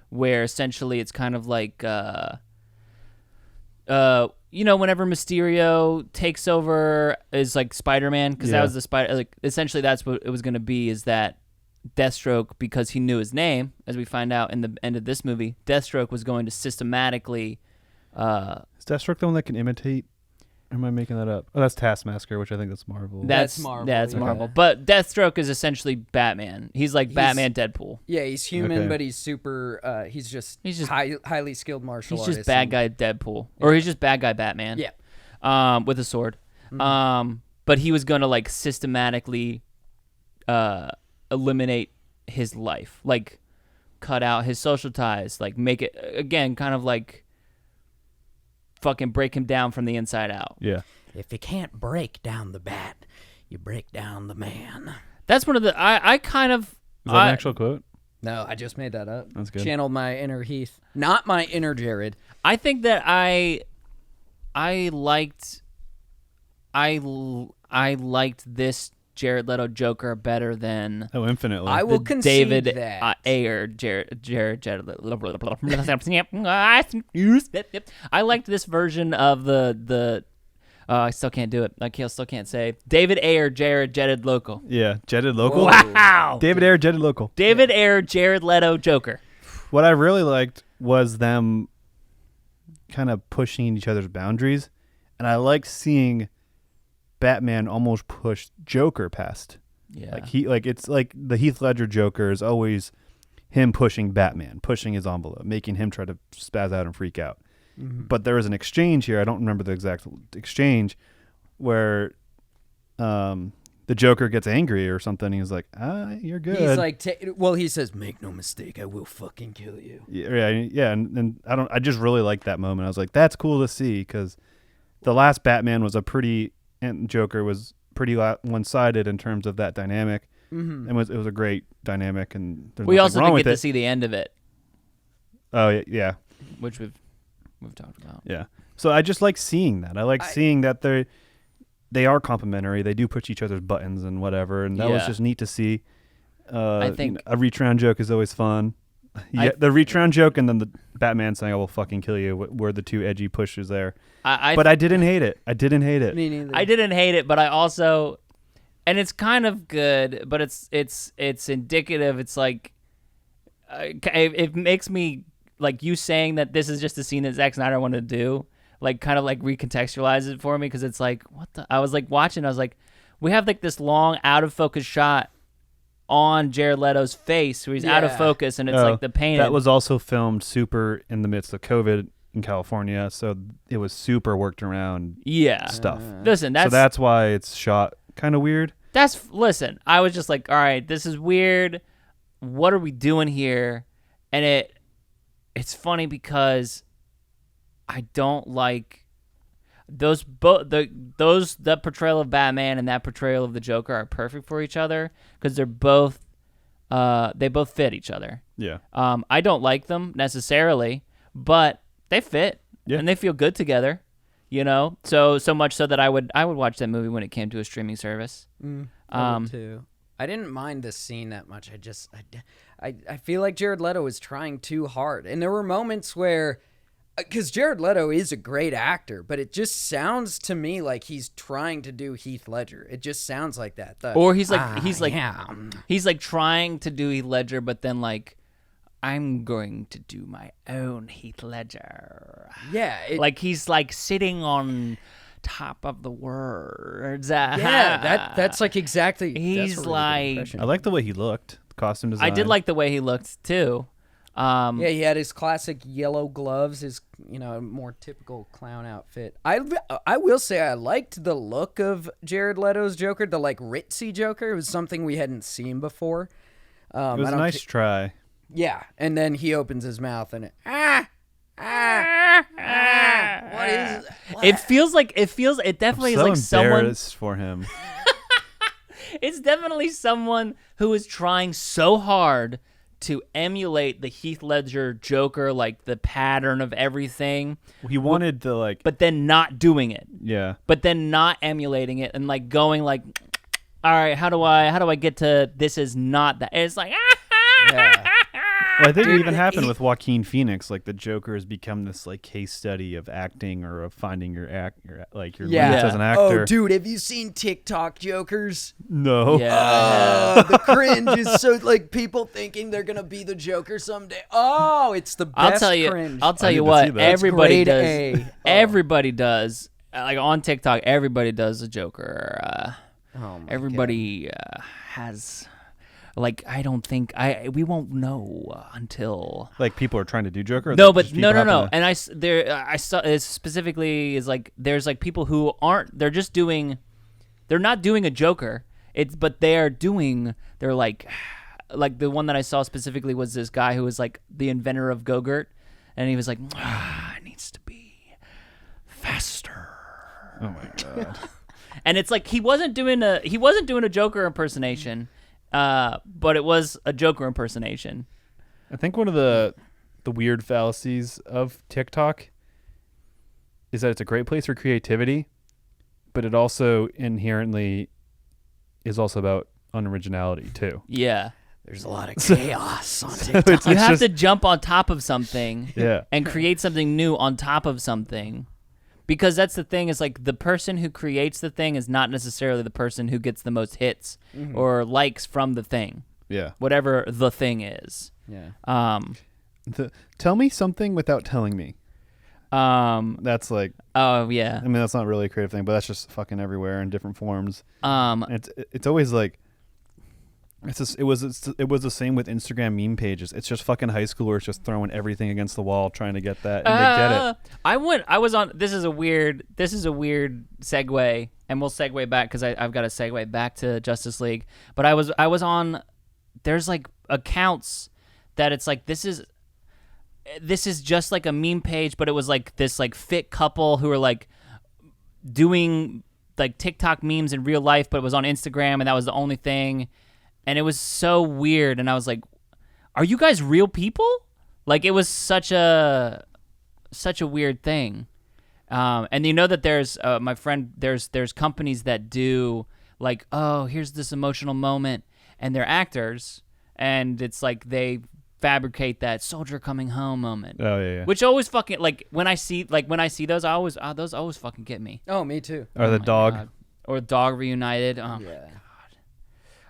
where essentially it's kind of like, you know, whenever Mysterio takes over as like Spider-Man, because that was the Spider. Like essentially, that's what it was going to be. Is that Deathstroke, because he knew his name, as we find out in the end of this movie, Deathstroke was going to systematically. Is Deathstroke the one that can imitate? Or am I making that up? Oh, that's Taskmaster, which I think that's Marvel. That's Marvel, That's yeah. Marvel. But Deathstroke is essentially Batman. He's like Batman Deadpool. Yeah, he's human, Okay. but he's super. He's just highly skilled martial He's artist. just bad guy Deadpool, or he's just bad guy Batman. Yeah. With a sword. But he was gonna like systematically eliminate his life, like cut out his social ties, like make it again kind of like fucking break him down from the inside out. Yeah. If you can't break down the bat, you break down the man. That's one of the I kind of Is that an actual quote? No, I just made that up. That's good. Channeled my inner Heath, not my inner Jared. I think that I liked this Jared Leto Joker better than Oh, infinitely. I will the concede David that. Ayer Jared I liked this version of the I still can't do it. I still can't say David Ayer Jared Local. Yeah. Jetted Local. Wow. David Ayer, Jetted Local. David Ayer Jared Leto Joker. What I really liked was them kind of pushing each other's boundaries, and I like seeing Batman almost push Joker past. Yeah. It's like the Heath Ledger Joker is always him pushing Batman, pushing his envelope, making him try to spaz out and freak out. But there was an exchange here. I don't remember the exact exchange where the Joker gets angry or something. He's like, you're good. He's like, he says, "Make no mistake, I will fucking kill you." Yeah, and I just really liked that moment. I was like, that's cool to see, because the last Batman was and Joker was pretty one-sided in terms of that dynamic. And it was a great dynamic, and there's We nothing also wrong didn't with get to it. see the end of it, Oh yeah, which we've talked about. yeah. So I just like seeing that. I like seeing that they are complementary. They do push each other's buttons and whatever, and that was Yeah. just neat to see. I think a reach around joke is always fun. Yeah, the reach around joke and then the Batman saying, "I will fucking kill you," were the two edgy pushes there. But I didn't hate it. I didn't hate it. Me neither. I didn't hate it, but I also, and it's kind of good, but it's indicative. It's like it makes me like you saying that this is just a scene that Zack Snyder wanted to do, like kind of like recontextualize it for me, because it's like what the. I was like watching. I was like, we have like this long out of focus shot on Jared Leto's face where he's out of focus, and it's like the pain. That was also filmed super in the midst of COVID in California, so it was super worked around stuff. Listen, that's why it's shot kind of weird. Listen, I was just like, all right, this is weird. What are we doing here? And it's funny because I don't like that portrayal of Batman and that portrayal of the Joker are perfect for each other, because they both fit each other. Yeah. I don't like them necessarily, but they fit and they feel good together. You know, so much so that I would watch that movie when it came to a streaming service. I would too. I didn't mind this scene that much. I feel like Jared Leto was trying too hard, and there were moments where, because Jared Leto is a great actor, but it just sounds to me like he's trying to do Heath Ledger. It just sounds like that. Or he's like trying to do Heath Ledger, but then like, I'm going to do my own Heath Ledger. Yeah. Like he's like sitting on top of the words. Yeah, that's like exactly. He's that's a really good like. impression. I like the way he looked. The costume design. I did like the way he looked too. Yeah, he had his classic yellow gloves, his more typical clown outfit. I will say I liked the look of Jared Leto's Joker, the like ritzy Joker. It was something we hadn't seen before. It was a nice try. Yeah, and then he opens his mouth and what is what? It definitely I'm is so like someone. embarrassed for him. It's definitely someone who is trying so hard to emulate the Heath Ledger Joker, like the pattern of everything, He wanted to like, but then not doing it. yeah. But then not emulating it and like going like, all right, how do I get to this is not that? And it's like, Yeah. Well, I think it even happened with Joaquin Phoenix. Like the Joker has become this like case study of acting or of finding your limits as an actor. Oh, dude, have you seen TikTok Jokers? No. yeah. The cringe is so like people thinking they're gonna be the Joker someday. Oh, it's the best cringe. I'll tell I you need to what. see that. Everybody Grade does. A. Oh. Everybody does. Like on TikTok, everybody does a Joker. Oh my Everybody has. Like I don't think we won't know until. Like people are trying to do Joker. Or No, like, but just people no. happen to- And I saw it specifically is like there's like people who aren't. They're not doing a Joker. But they're like the one that I saw specifically was this guy who was like the inventor of Go-Gurt, and he was like, it needs to be faster. Oh my god. And it's like he wasn't doing a Joker impersonation, but it was a Joker impersonation. I think one of the weird fallacies of TikTok is that it's a great place for creativity, but it also inherently is also about unoriginality too. Yeah. There's a lot of chaos on TikTok. It's You have just- to jump on top of something Yeah. and create something new on top of something. Because that's the thing is like the person who creates the thing is not necessarily the person who gets the most hits or likes from the thing, Yeah. whatever the thing is. Yeah. Tell me something without telling me. That's like, Oh yeah. I mean, that's not really a creative thing, but that's just fucking everywhere in different forms. Um, And it's always like, it was the same with Instagram meme pages. It's just fucking high schoolers just throwing everything against the wall trying to get that, and they get it. This is a weird segue, and we'll segue back because I've got to segue back to Justice League. But I was on. There's like accounts that it's like this is just like a meme page, but it was like this like fit couple who are like doing like TikTok memes in real life, but it was on Instagram, and that was the only thing. And it was so weird, and I was like, "Are you guys real people?" Like it was such a weird thing. And you know that there's my friend. There's companies that do like, oh, here's this emotional moment, and they're actors, and it's like they fabricate that soldier coming home moment. Oh yeah. Which always fucking like when I see those, those always fucking get me. Oh, me too. Or the my dog. God. Or dog reunited. Oh. Yeah.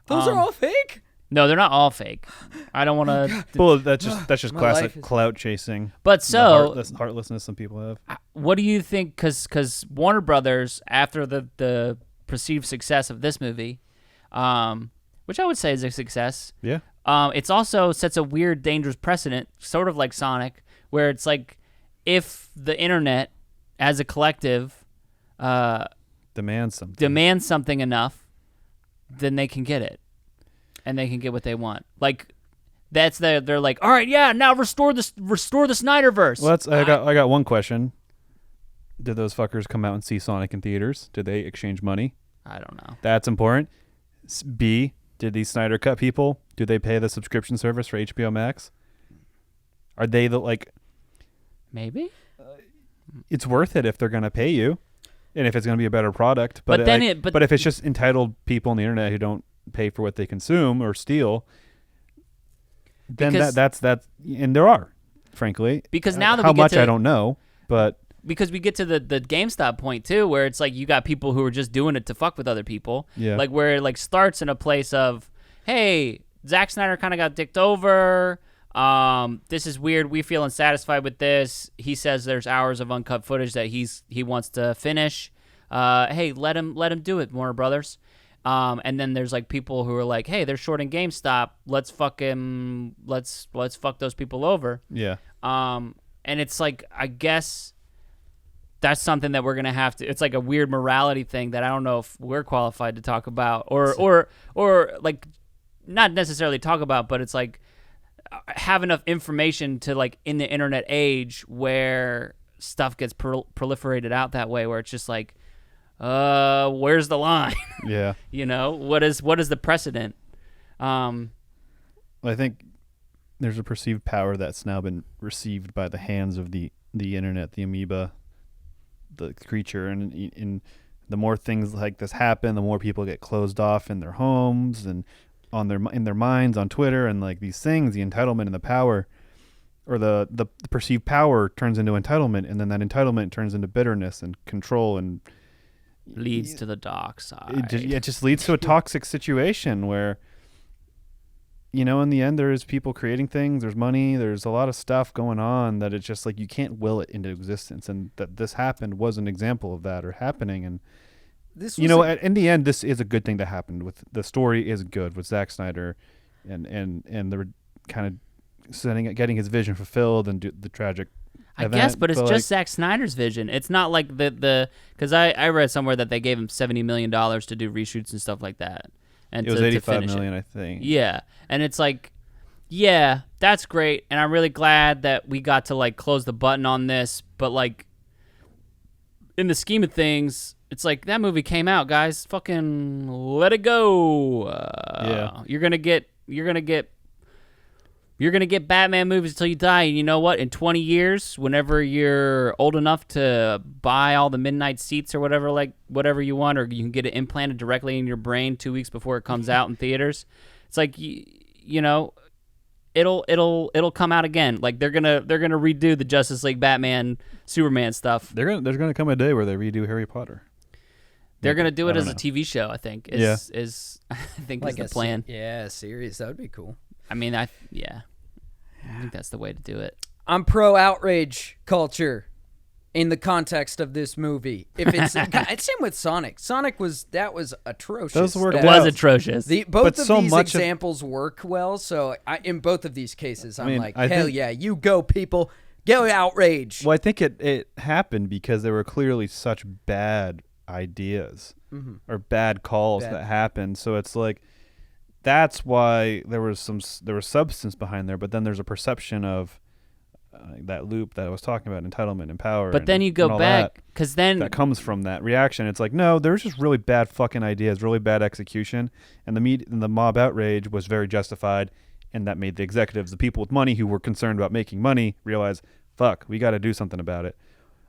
Those are all fake? No, they're not all fake. I don't want to. Well, that's just My life classic is- clout chasing. But so, the heartlessness some people have. what do you think? Because Warner Brothers, after the perceived success of this movie, which I would say is a success, Yeah. it's also sets a weird, dangerous precedent, sort of like Sonic, where it's like if the internet, as a collective, Demands something. demands something enough, then they can get it, and they can get what they want. Like they're like, all right, yeah, now restore the Snyderverse. Well, I got one question. Did those fuckers come out and see Sonic in theaters? Did they exchange money? I don't know. That's important. B, did these Snyder Cut people, do they pay the subscription service for HBO Max? Are they Maybe. it's worth it if they're going to pay you and if it's going to be a better product. But then but if it's just entitled people on the internet who don't pay for what they consume or steal, then Because- that's and there are, frankly. Because now that how we get much to, I don't know, but because we get to the GameStop point too, where it's like you got people who are just doing it to fuck with other people. Yeah. Like where it like starts in a place of, hey, Zack Snyder kind of got dicked over. This is weird. We feel unsatisfied with this. He says there's hours of uncut footage that he wants to finish. Hey, let him do it, Warner Brothers. And then there's like people who are like, hey, they're shorting GameStop. Let's fuck those people over. yeah. And it's like, I guess that's something that we're going to have to, it's like a weird morality thing that I don't know if we're qualified to talk about or like not necessarily talk about, but it's like, have enough information to like in the internet age where stuff gets proliferated out that way, where it's just like, where's the line? Yeah. You know, what is the precedent? I think there's a perceived power that's now been received by the hands of the internet, the amoeba, the creature, and the more things like this happen, the more people get closed off in their homes and in their minds on Twitter, and like these things, the entitlement and the power, or the perceived power turns into entitlement, and then that entitlement turns into bitterness and control, and leads to the dark side. It just leads to a toxic situation where, you know, in the end, there's people creating things, there's money, there's a lot of stuff going on that it's just like you can't will it into existence, and that this happened was an example of that or happening. And this, in the end, this is a good thing that happened. With the story is good with Zack Snyder, and the kind of getting his vision fulfilled and the tragic event. Guess, but it's just Zack Snyder's vision. It's not like because I read somewhere that they gave him $70 million to do reshoots and stuff like that. And it was $85 million, I think. Yeah, and it's like, yeah, that's great, and I'm really glad that we got to like close the button on this. But like, in the scheme of things, it's like that movie came out, guys. Fucking let it go. Yeah, you're gonna get Batman movies until you die. And you know what? In 20 years, whenever you're old enough to buy all the midnight seats or whatever you want, or you can get it implanted directly in your brain 2 weeks before it comes out in theaters, it's like, you know, it'll come out again. Like they're gonna redo the Justice League, Batman, Superman stuff. There's gonna come a day where they redo Harry Potter. They're gonna do it as a TV show. I think is I think like is the plan. A series, that would be cool. I mean, I think that's the way to do it. I'm pro outrage culture in the context of this movie. If it's same with Sonic. Sonic was atrocious. Those worked It out. was atrocious. Both of these examples work well. So in both of these cases, I'm like, hell yeah, you go, people, go outrage. Well, I think it happened because there were clearly such bad ideas or bad calls that happened. So it's like, that's why there was substance behind there, but then there's a perception of that loop that I was talking about, entitlement and power. But then you go back, because then that comes from that reaction. It's like, no, there's just really bad fucking ideas, really bad execution, and the mob outrage was very justified, and that made the executives, the people with money who were concerned about making money, realize, fuck, we got to do something about it.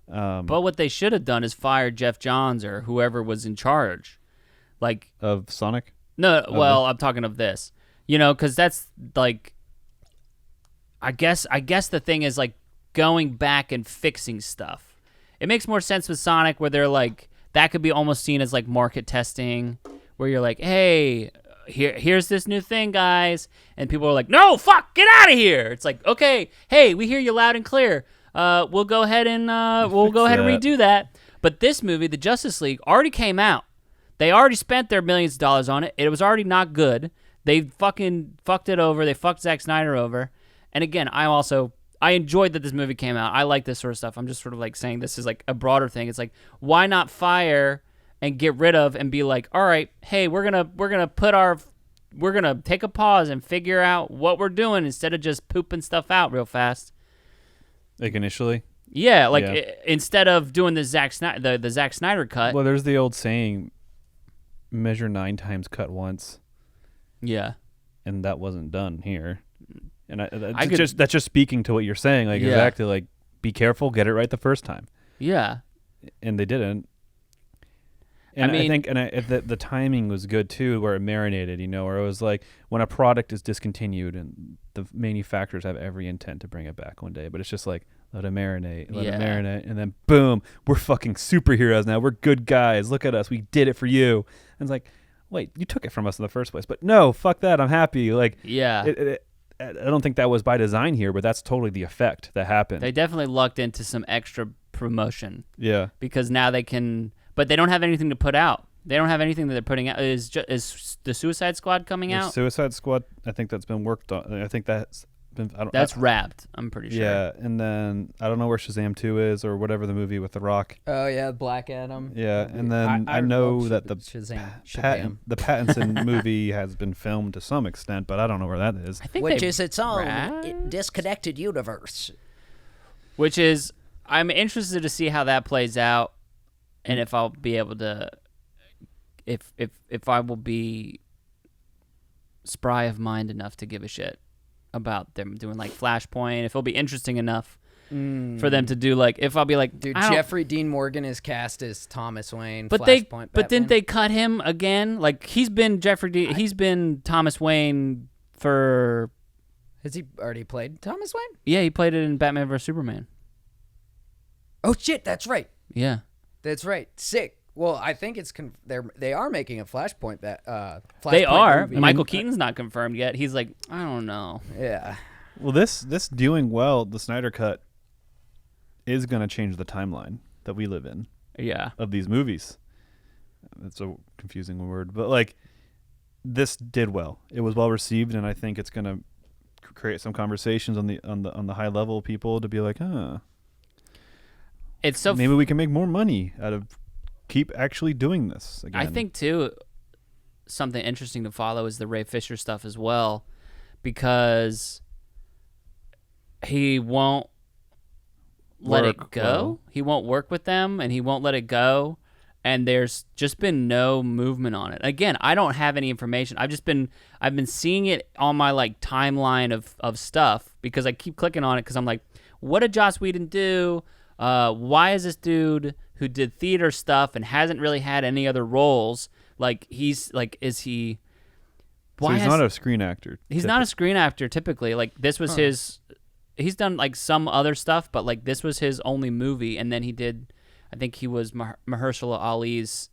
But what they should have done is fired Jeff Johns or whoever was in charge, like of Sonic. No, well, I'm talking of this, you know, because that's like, I guess the thing is like going back and fixing stuff. It makes more sense with Sonic where they're like, that could be almost seen as like market testing, where you're like, hey, here's this new thing, guys, and people are like, no, fuck, get out of here. It's like, okay, hey, we hear you loud and clear. We'll go ahead and redo that. But this movie, the Justice League, already came out. They already spent their millions of dollars on it. It was already not good. They fucking fucked it over. They fucked Zack Snyder over. And again, I enjoyed that this movie came out. I like this sort of stuff. I'm just sort of like saying this is like a broader thing. It's like, why not fire and get rid of and be like, all right, hey, we're gonna take a pause and figure out what we're doing instead of just pooping stuff out real fast. Like initially. Yeah, instead of doing the Zack Snyder cut. Well, there's the old saying, measure 9 times, cut once. Yeah, and that wasn't done here. And that's just speaking to what you're saying. Like exactly, like be careful, get it right the first time. Yeah, and they didn't. And I think the timing was good too, where it marinated. You know, where it was like when a product is discontinued and the manufacturers have every intent to bring it back one day, but it's just like, let it marinate, and then boom, we're fucking superheroes now. We're good guys. Look at us. We did it for you. And it's like, wait, you took it from us in the first place. But no, fuck that. I'm happy. Like, yeah. I don't think that was by design here, but that's totally the effect that happened. They definitely lucked into some extra promotion. Yeah. Because now they can, but they don't have anything to put out. They don't have anything that they're putting out. Is the Suicide Squad coming out? Suicide Squad, I think that's been worked on. I think that's That's wrapped. I'm pretty sure. Yeah, and then I don't know where Shazam 2 is or whatever the movie with The Rock. Oh yeah, Black Adam. Yeah, and then I know love that the Shazam. the Pattinson movie has been filmed to some extent, but I don't know where that is. I think Which they is its own wrapped? disconnected universe. Which is, I'm interested to see how that plays out, and if I'll be able to, if I will be spry of mind enough to give a shit about them doing like Flashpoint, if it'll be interesting enough for them to do like, if I'll be like, Dude, I don't- Jeffrey Dean Morgan is cast as Thomas Wayne. but Flashpoint but didn't Batman. they cut him again? Like he's been he's been Thomas Wayne for, Has he already played Thomas Wayne? yeah, he played it in Batman vs Superman. Oh shit, that's right. Yeah. That's right. Sick. Well, I think it's they are making a Flashpoint Flashpoint They are. movie. Michael Keaton's not confirmed yet. He's like, I don't know. Yeah. Well, this doing well, the Snyder Cut is going to change the timeline that we live in Yeah. of these movies. That's a confusing word, but like this did well. It was well received, and I think it's going to create some conversations on the high level people to be like, It's so maybe we can make more money out of keep actually doing this again. I think too, something interesting to follow is the Ray Fisher stuff as well, because he won't let it Work go. well. He won't work with them, and he won't let it go. And there's just been no movement on it. Again, I don't have any information. I've been seeing it on my like timeline of stuff because I keep clicking on it because I'm like, what did Joss Whedon do? Why is this dude who did theater stuff and hasn't really had any other roles, like he's like, is he? So he's not a screen actor. He's not a screen actor typically. Like this was his. He's done like some other stuff, but like this was his only movie, and then he did. I think he was Mahershala Ali's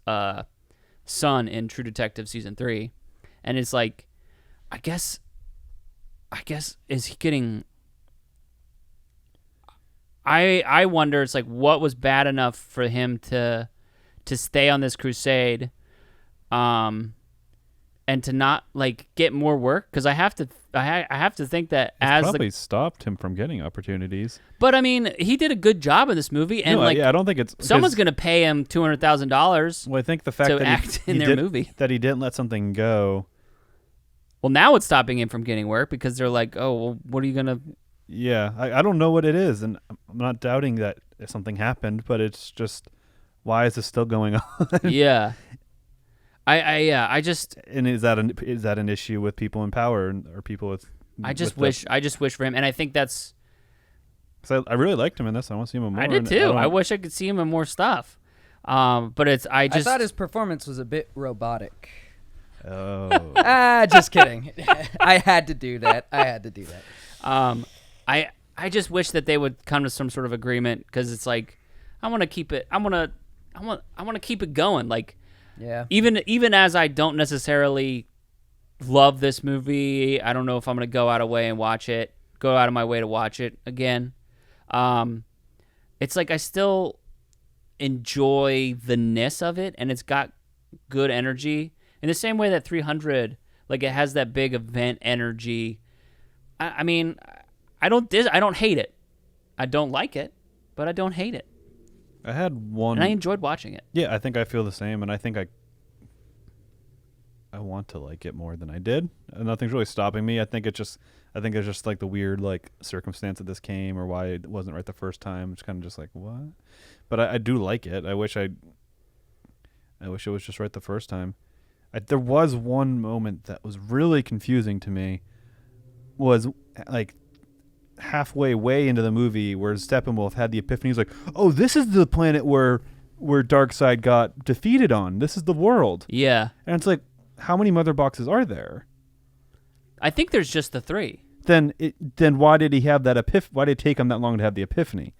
son in True Detective season 3, and it's like, I guess, is he getting? I wonder. It's like, what was bad enough for him to stay on this crusade, and to not like get more work? Because I have to think that It's probably stopped him from getting opportunities. But I mean, he did a good job in this movie, and I don't think it's someone's gonna pay him $200,000. Well, I think the fact to that act in he their did, movie. that he didn't let something go. Well, now it's stopping him from getting work because they're like, oh, well, what are you gonna? Yeah, I don't know what it is, and I'm not doubting that something happened, but it's just, why is this still going on? Yeah, I just And is that an issue with people in power or people with? I just wish for him, and I think that's. Cause I really liked him in this. I want to see him in more. I did and too. I wish I could see him in more stuff. But it's I thought his performance was a bit robotic. Oh. Just kidding. I had to do that. I just wish that they would come to some sort of agreement because it's like I want to keep it. I want to keep it going. Like Yeah. even as I don't necessarily love this movie, I don't know if I'm gonna go out of my way to watch it again. It's like I still enjoy the ness of it, and it's got good energy in the same way that 300, like it has that big event energy. I mean, I don't hate it. I don't like it, but I don't hate it. I had one. And I enjoyed watching it. Yeah, I think I feel the same, and I think I want to like it more than I did. Nothing's really stopping me. I think it's just like the weird like circumstance that this came, or why it wasn't right the first time. It's kind of just like what, but I do like it. I wish it was just right the first time. There was one moment that was really confusing to me. Was like halfway way into the movie where Steppenwolf had the epiphany. He's like, "Oh, this is the planet where Darkseid got defeated on. This is the world." Yeah. And it's like, how many mother boxes are there? I think there's just the 3. Then why did he have that why did it take him that long to have the epiphany?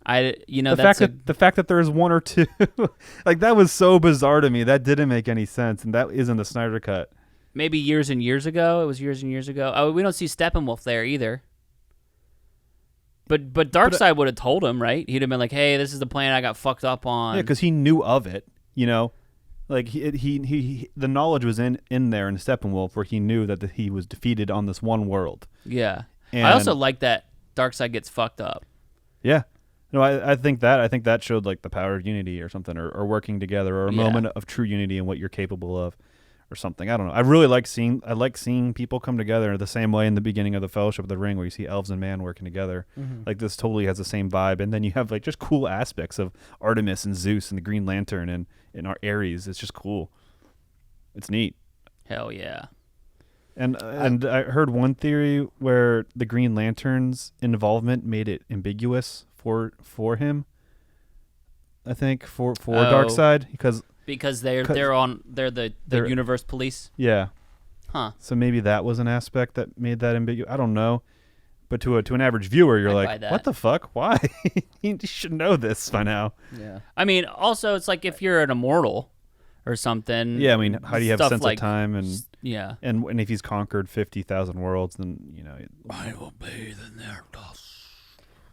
The fact that there's one or two, like that was so bizarre to me. That didn't make any sense, and that isn't the Snyder cut. Maybe years and years ago. It was years and years ago. Oh, we don't see Steppenwolf there either. But Darkseid would have told him, right? He'd have been like, "Hey, this is the planet I got fucked up on." Yeah, because he knew of it. You know, like he the knowledge was in there in Steppenwolf, where he knew that he was defeated on this one world. Yeah. And I also like that Darkseid gets fucked up. Yeah. No, I think that showed like the power of unity or something, or working together, or a moment of true unity in what you're capable of, or something. I don't know. I really like seeing people come together the same way in the beginning of the Fellowship of the Ring, where you see elves and man working together. Like this totally has the same vibe, and then you have like just cool aspects of Artemis and Zeus and the Green Lantern and our Ares. It's just cool. It's neat. Hell yeah. And I heard one theory where the Green Lantern's involvement made it ambiguous for him. I think for Darkseid because they're the universe police. Yeah. Huh. So maybe that was an aspect that made that ambiguous. I don't know. But to an average viewer, you're like, what the fuck? Why? You should know this by now. Yeah. I mean, also it's like if you're an immortal or something. Yeah, I mean, how do you have a sense like, of time and yeah. And if he's conquered 50,000 worlds, then I will bathe in their dust.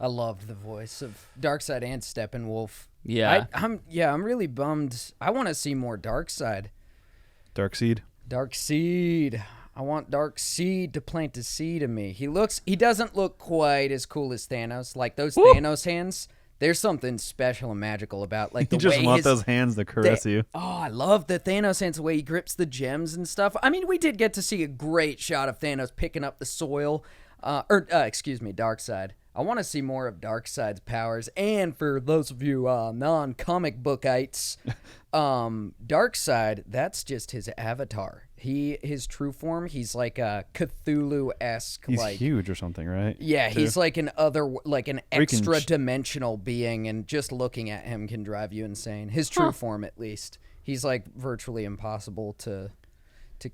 I loved the voice of Darkseid and Steppenwolf. Yeah. I'm really bummed. I want to see more Darkseid. Darkseid. I want Darkseid to plant a seed in me. He doesn't look quite as cool as Thanos. Like those Thanos hands, there's something special and magical about like the you just way want those hands to caress you. Oh, I love the Thanos hands, the way he grips the gems and stuff. I mean, we did get to see a great shot of Thanos picking up the soil. Darkseid. I want to see more of Darkseid's powers. And for those of you non-comic bookites, Darkseid, that's just his avatar. His true form, he's like a Cthulhu-esque. He's huge or something, right? Yeah, he's like an extra-dimensional being, and just looking at him can drive you insane. His true form, at least. He's like virtually impossible to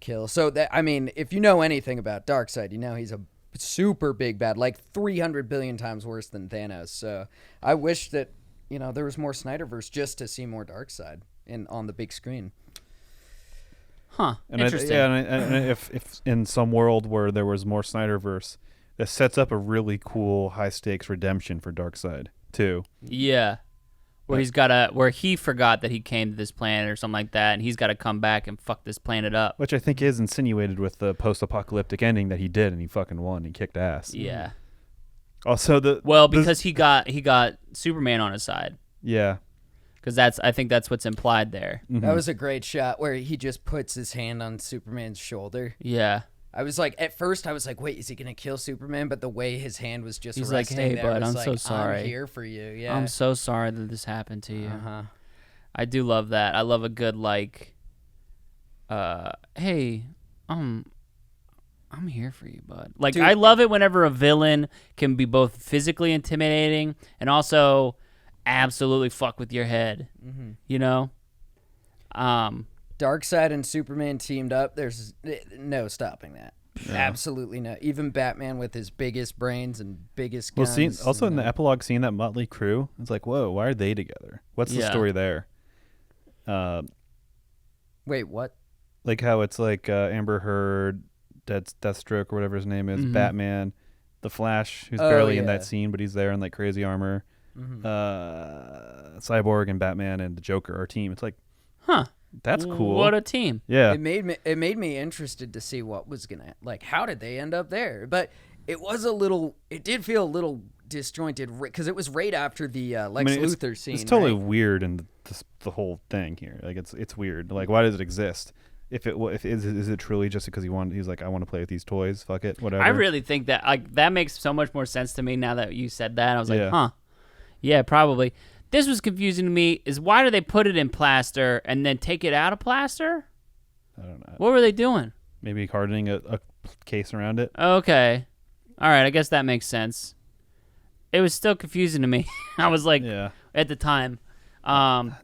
kill. So, if you know anything about Darkseid, you know he's a super big bad, like 300 billion times worse than Thanos. So I wish that there was more Snyderverse just to see more Darkseid on the big screen. Interesting. And if in some world where there was more Snyderverse, that sets up a really cool high stakes redemption for Darkseid too. Yeah. Where he forgot that he came to this planet or something like that, and he's got to come back and fuck this planet up. Which I think is insinuated with the post-apocalyptic ending that he did, and he fucking won. He kicked ass. Yeah. Also, because he got Superman on his side. Yeah. Because I think that's what's implied there. Mm-hmm. That was a great shot where he just puts his hand on Superman's shoulder. Yeah. At first I was like, wait, is he going to kill Superman? But the way his hand was just He's resting like, hey, there, bud, was I'm like, so sorry. I'm here for you. Yeah. I'm so sorry that this happened to you. Uh-huh. I do love that. I love a good, hey, I'm here for you, bud. Like, dude, I love it whenever a villain can be both physically intimidating and also absolutely fuck with your head. Mm-hmm. Darkseid and Superman teamed up. There's no stopping that. Yeah. Absolutely no. Even Batman with his biggest brains and biggest guns. Well, also in the epilogue scene, that motley crew, it's like, whoa, why are they together? What's the story there? Wait, what? Like how it's like Amber Heard, Deathstroke or whatever his name is, mm-hmm. Batman, the Flash, who's barely in that scene, but he's there in like crazy armor. Mm-hmm. Cyborg and Batman and the Joker, our team. It's like, that's cool. What a team. Yeah. It made me interested to see what was gonna, like, how did they end up there? But it did feel a little disjointed because it was right after the Lex Luthor scene. It's totally weird in the whole thing here. Like it's weird. Like, why does it exist? Is it truly just because he's like, I want to play with these toys, fuck it, whatever. I really think that makes so much more sense to me now that you said that. I was like, yeah, probably. This was confusing to me. Is why do they put it in plaster and then take it out of plaster? I don't know. What were they doing? Maybe hardening a case around it. Okay. All right. I guess that makes sense. It was still confusing to me. I was like, at the time.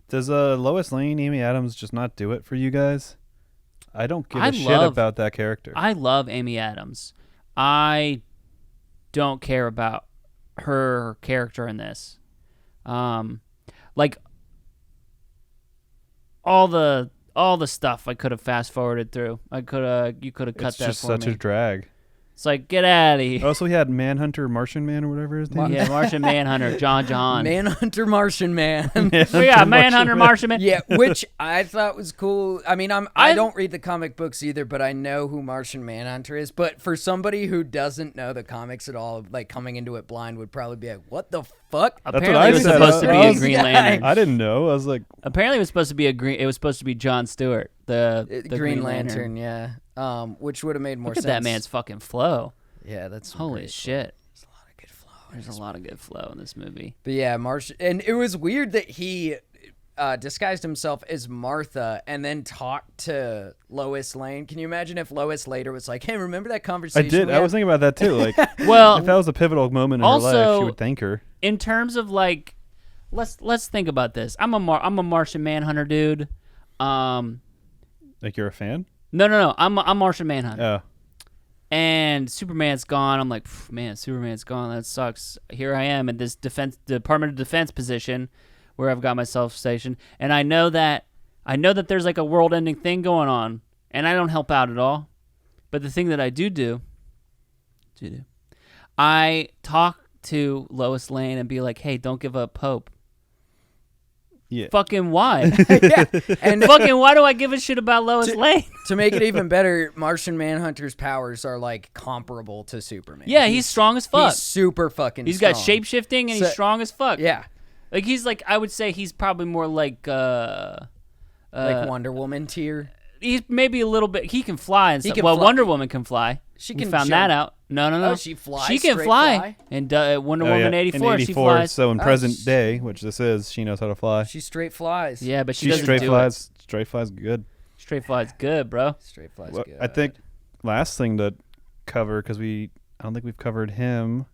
Does Lois Lane, Amy Adams just not do it for you guys? I don't give a shit about that character. I love Amy Adams. I don't care about her character in this. Like all the stuff I could have fast forwarded through. You could have cut that for me. It's just such a drag. It's like, get out of here. Also, he had Manhunter, Martian Man, or whatever his name is. Yeah, Martian Manhunter, John. Manhunter, Martian Man. We got Manhunter, Martian Man. Yeah, which I thought was cool. I mean, I don't read the comic books either, but I know who Martian Manhunter is. But for somebody who doesn't know the comics at all, like coming into it blind would probably be like, what the fuck? Apparently, it was supposed to be a Green Lantern. I didn't know. I was like, apparently, it was supposed to be It was supposed to be John Stewart, the Green Lantern. Yeah. Which would have made more Look sense. at that man's fucking flow. Yeah, that's holy shit. There's a lot of good flow. There's a lot of good flow in this movie. But yeah, and it was weird that he disguised himself as Martha and then talked to Lois Lane. Can you imagine if Lois later was like, "Hey, remember that conversation?" I did. I was thinking about that too. Like, well, if that was a pivotal moment in her life, she would thank her. In terms of like, let's think about this. I'm a Martian Manhunter dude. Like, you're a fan? No. I'm Martian Manhunter. Oh. And Superman's gone. I'm like, man, Superman's gone. That sucks. Here I am in this Department of Defense position where I've got myself stationed, and I know that there's like a world-ending thing going on, and I don't help out at all. But the thing that I do, I talk to Lois Lane and be like, hey, don't give up hope. Yeah. Fucking why? Yeah. And fucking why do I give a shit about Lois Lane? To make it even better, Martian Manhunter's powers are like comparable to Superman. Yeah, he's strong as fuck. He's super fucking He's strong. got shape-shifting and he's strong as fuck. Yeah. Like, he's like, I would say he's probably more like Wonder Woman tier. He's maybe a little bit. He can fly and He stuff. can Well, fly. Wonder Woman can fly. She We can found jump. that out. No. Oh, she flies? She can Straight fly. And Wonder Woman 84, In she 84, flies. so in present day, which this is, she knows how to fly. She straight flies. Yeah, but she She doesn't straight do flies. Straight flies good. it. Straight flies good, bro. Straight flies Well, good. I think last thing to cover, because I don't think we've covered him.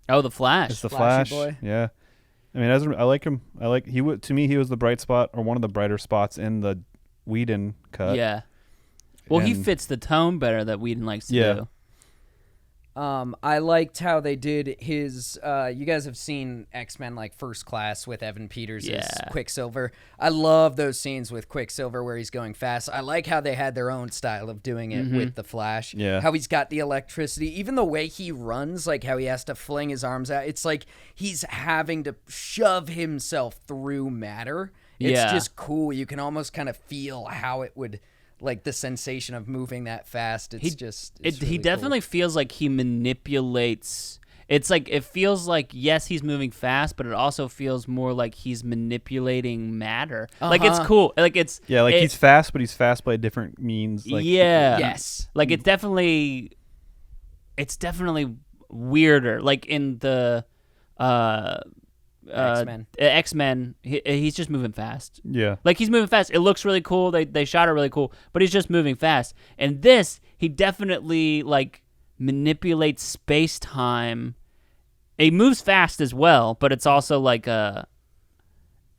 Oh, the Flash. It's the Flashy Flash. boy. Yeah. I mean, I like him. To me, he was the bright spot, or one of the brighter spots in the Whedon cut. Yeah. Well, he And- fits the tone better that Whedon likes to Yeah. do. I liked how they did his. You guys have seen X-Men like First Class with Evan Peters as Yeah. Quicksilver. I love those scenes with Quicksilver where he's going fast. I like how they had their own style of doing it with the Flash. Yeah. How he's got the electricity, even the way he runs, like how he has to fling his arms out. It's like he's having to shove himself through matter. It's Yeah. just cool. You can almost kind of feel how it would. Like the sensation of moving that fast, it's He really definitely feels like he manipulates. It's like, it feels like, yes, he's moving fast, but it also feels more like he's manipulating matter. Like, it's cool. Like, it's Yeah, like he's fast, but he's fast by different means. Like, yeah. Yes. Like, it's definitely weirder. Like in the X-Men, he's just moving fast. Yeah. Like, he's moving fast. It looks really cool. They shot it really cool, but he's just moving fast. And this, he definitely like manipulates space-time. He moves fast as well, but it's also like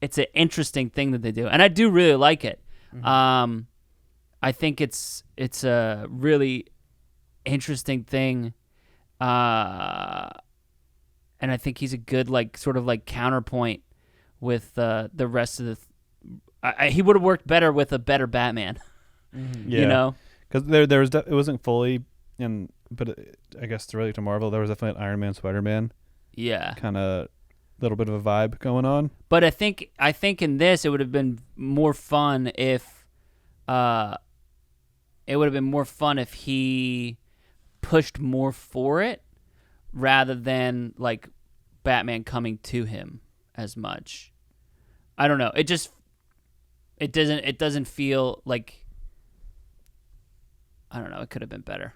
it's an interesting thing that they do, and I do really like it. I think it's a really interesting thing, and I think he's a good like sort of like counterpoint with the rest of the. He would have worked better with a better Batman. Yeah. You know, because there was it wasn't fully in, but I guess related to Marvel, there was definitely an Iron Man, Spider-Man yeah. kind of little bit of a vibe going on. But I think in this it would have been more fun if he pushed more for it rather than like Batman coming to him as much. I don't know. It doesn't feel like, I don't know, it could have been better.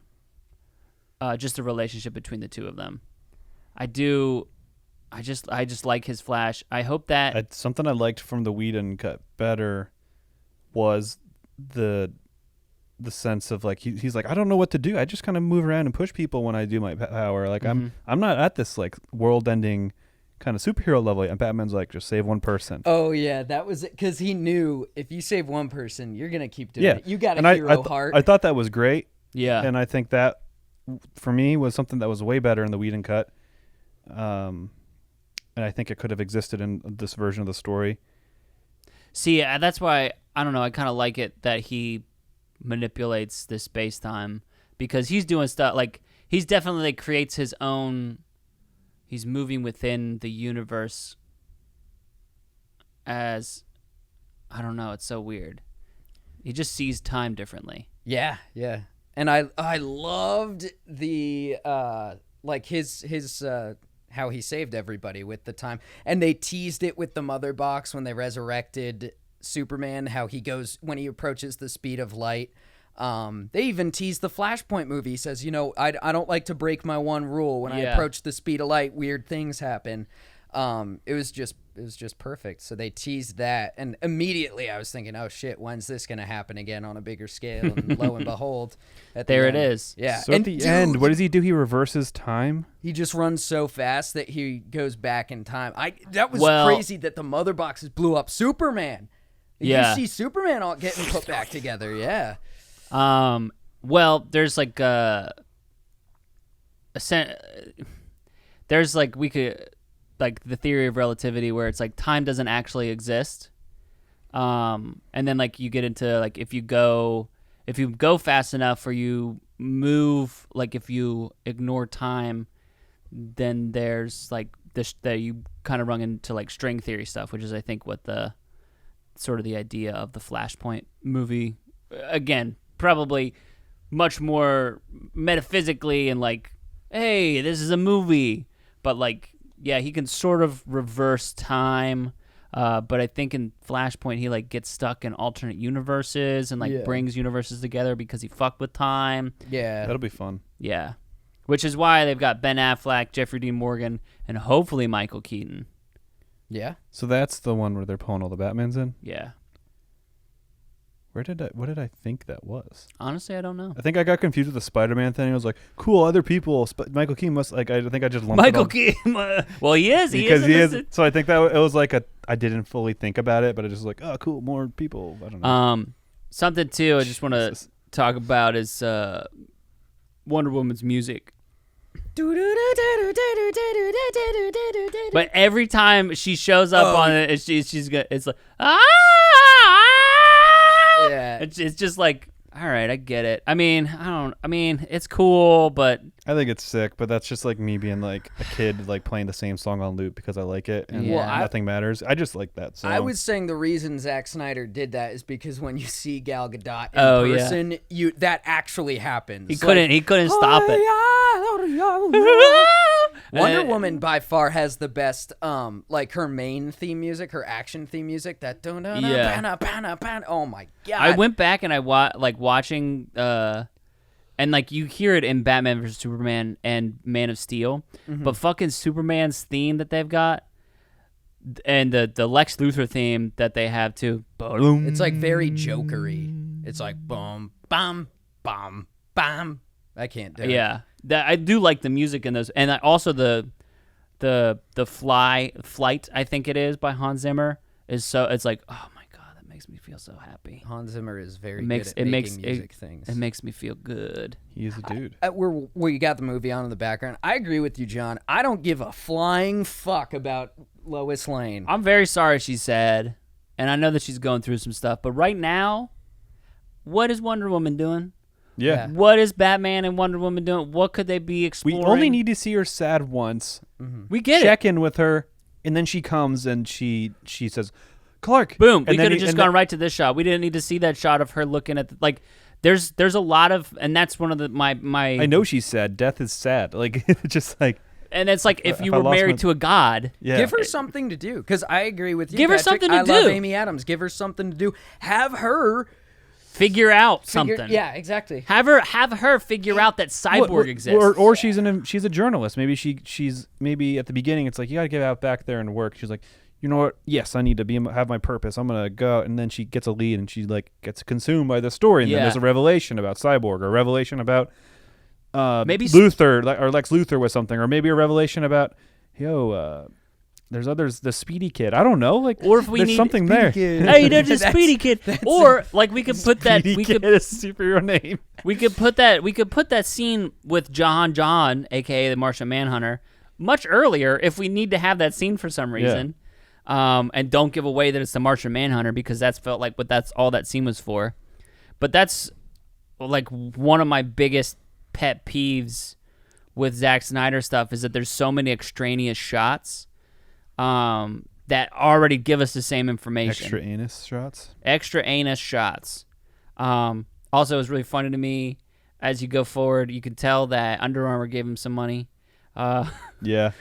Just the relationship between the two of them. I just like his Flash. I hope that Something I liked from the Whedon cut better was the sense of like he's like, I don't know what to do. I just kind of move around and push people when I do my power. Like I'm not at this like world-ending kind of superhero level. And Batman's like, just save one person. Oh yeah, that was it. Because he knew if you save one person, you're gonna keep doing Yeah, it. You got and a hero heart. I thought that was great. yeah. And I think that for me was something that was way better in the Whedon cut. And I think it could have existed in this version of the story. See, that's why I don't know. I kind of like it that he manipulates the space time because he's doing stuff like he's definitely like creates his own. He's moving within the universe. As, I don't know, it's so weird. He just sees time differently. Yeah. And I loved the like his how he saved everybody with the time, and they teased it with the mother box when they resurrected Superman, how he goes when he approaches the speed of light. They even teased the Flashpoint movie. He says, I don't like to break my one rule. When I approach the speed of light, weird things happen. It was just perfect. So they teased that, and immediately I was thinking, oh shit, when's this gonna happen again on a bigger scale? And lo and behold, there it is. Yeah. So at the end, what does he do? He reverses time? He just runs so fast that he goes back in time. That was Well- crazy that the mother boxes blew up Superman. Yeah. You see Superman all getting put back together. Yeah. Well, there's like there's like we could like the theory of relativity where it's like time doesn't actually exist. And then like you get into like if you go fast enough or you move, like if you ignore time, then there's like this that you kind of run into like string theory stuff, which is I think what the sort of the idea of the Flashpoint movie, again, probably much more metaphysically and like, hey, this is a movie, but like, yeah, he can sort of reverse time. But I think in Flashpoint, he like gets stuck in alternate universes and like brings universes together because he fucked with time. Yeah. That'll be fun. Yeah. Which is why they've got Ben Affleck, Jeffrey Dean Morgan, and hopefully Michael Keaton. Yeah. So that's the one where they're pulling all the Batmans in? Yeah. What did I think that was? Honestly, I don't know. I think I got confused with the Spider-Man thing. I was like, cool, other people. Michael Keaton must like. I think I just lumped Michael it all. Keaton. Well, he is. Because he is. in this- So I think that it was like I didn't fully think about it, but I just was like, oh, cool, more people. I don't know. Something too. I just want to talk about is Wonder Woman's music. But every time she shows up on it, she's good. It's like Yeah. It's just like, all right, I get it. I mean, it's cool, but I think it's sick, but that's just like me being like a kid, like playing the same song on loop because I like it and nothing matters. I just like that song. I was saying the reason Zack Snyder did that is because when you see Gal Gadot in person, that actually happens. he couldn't stop it. Wonder Woman by far has the best, like her main theme music, her action theme music. That oh my god! I went back and I watching, and like you hear it in Batman vs Superman and Man of Steel, but fucking Superman's theme that they've got, and the Lex Luthor theme that they have too. It's like very Jokery. It's like boom, bam, bam, bam. I can't do it. Yeah, that I do like the music in those, and also the flight I think it is by Hans Zimmer is so it's like, oh my god, that makes me feel so happy. Hans Zimmer is very good at making music things. It makes me feel good. He's a dude. Where you got the movie on in the background. I agree with you, John. I don't give a flying fuck about Lois Lane. I'm very sorry she's sad, and I know that she's going through some stuff, but right now, what is Wonder Woman doing? Yeah. What is Batman and Wonder Woman doing? What could they be exploring? We only need to see her sad once. We get Check in with her, and then she comes and she says, Clark. Boom. And We then could have he- just and gone then- right to this shot. We didn't need to see that shot of her looking at there's a lot of, and that's one of the my I know she's sad. Death is sad. Like it's just like. and it's like if you I were lost married my- to a god, Yeah. Give her something to do, because I agree with you. Give her Patrick. something to I love do. Amy Adams. Give her something to do. Have her figure out something. Yeah, exactly. Have her figure out that cyborg exists. Or she's she's a journalist. Maybe she's maybe at the beginning it's like you got to get out back there and work. She's like, you know what? Yes, I need to have my purpose. I'm gonna go out, and then she gets a lead and she like gets consumed by the story, and then there's a revelation about Cyborg, or a revelation about maybe Luthor or Lex Luthor with something, or maybe a revelation about there's others, the Speedy Kid. I don't know, like, or if we there's need something there. Hey, there's a Speedy Kid. Or like we could put that Speedy we Kid could is a superhero name. we could put that scene with John, aka the Martian Manhunter, much earlier if we need to have that scene for some reason. And don't give away that it's the Martian Manhunter, because that's felt like what that's all that scene was for. But that's like one of my biggest pet peeves with Zack Snyder stuff is that there's so many extraneous shots that already give us the same information. Extra anus shots. Extra anus shots. Also, it was really funny to me as you go forward. You can tell that Under Armour gave him some money. Yeah.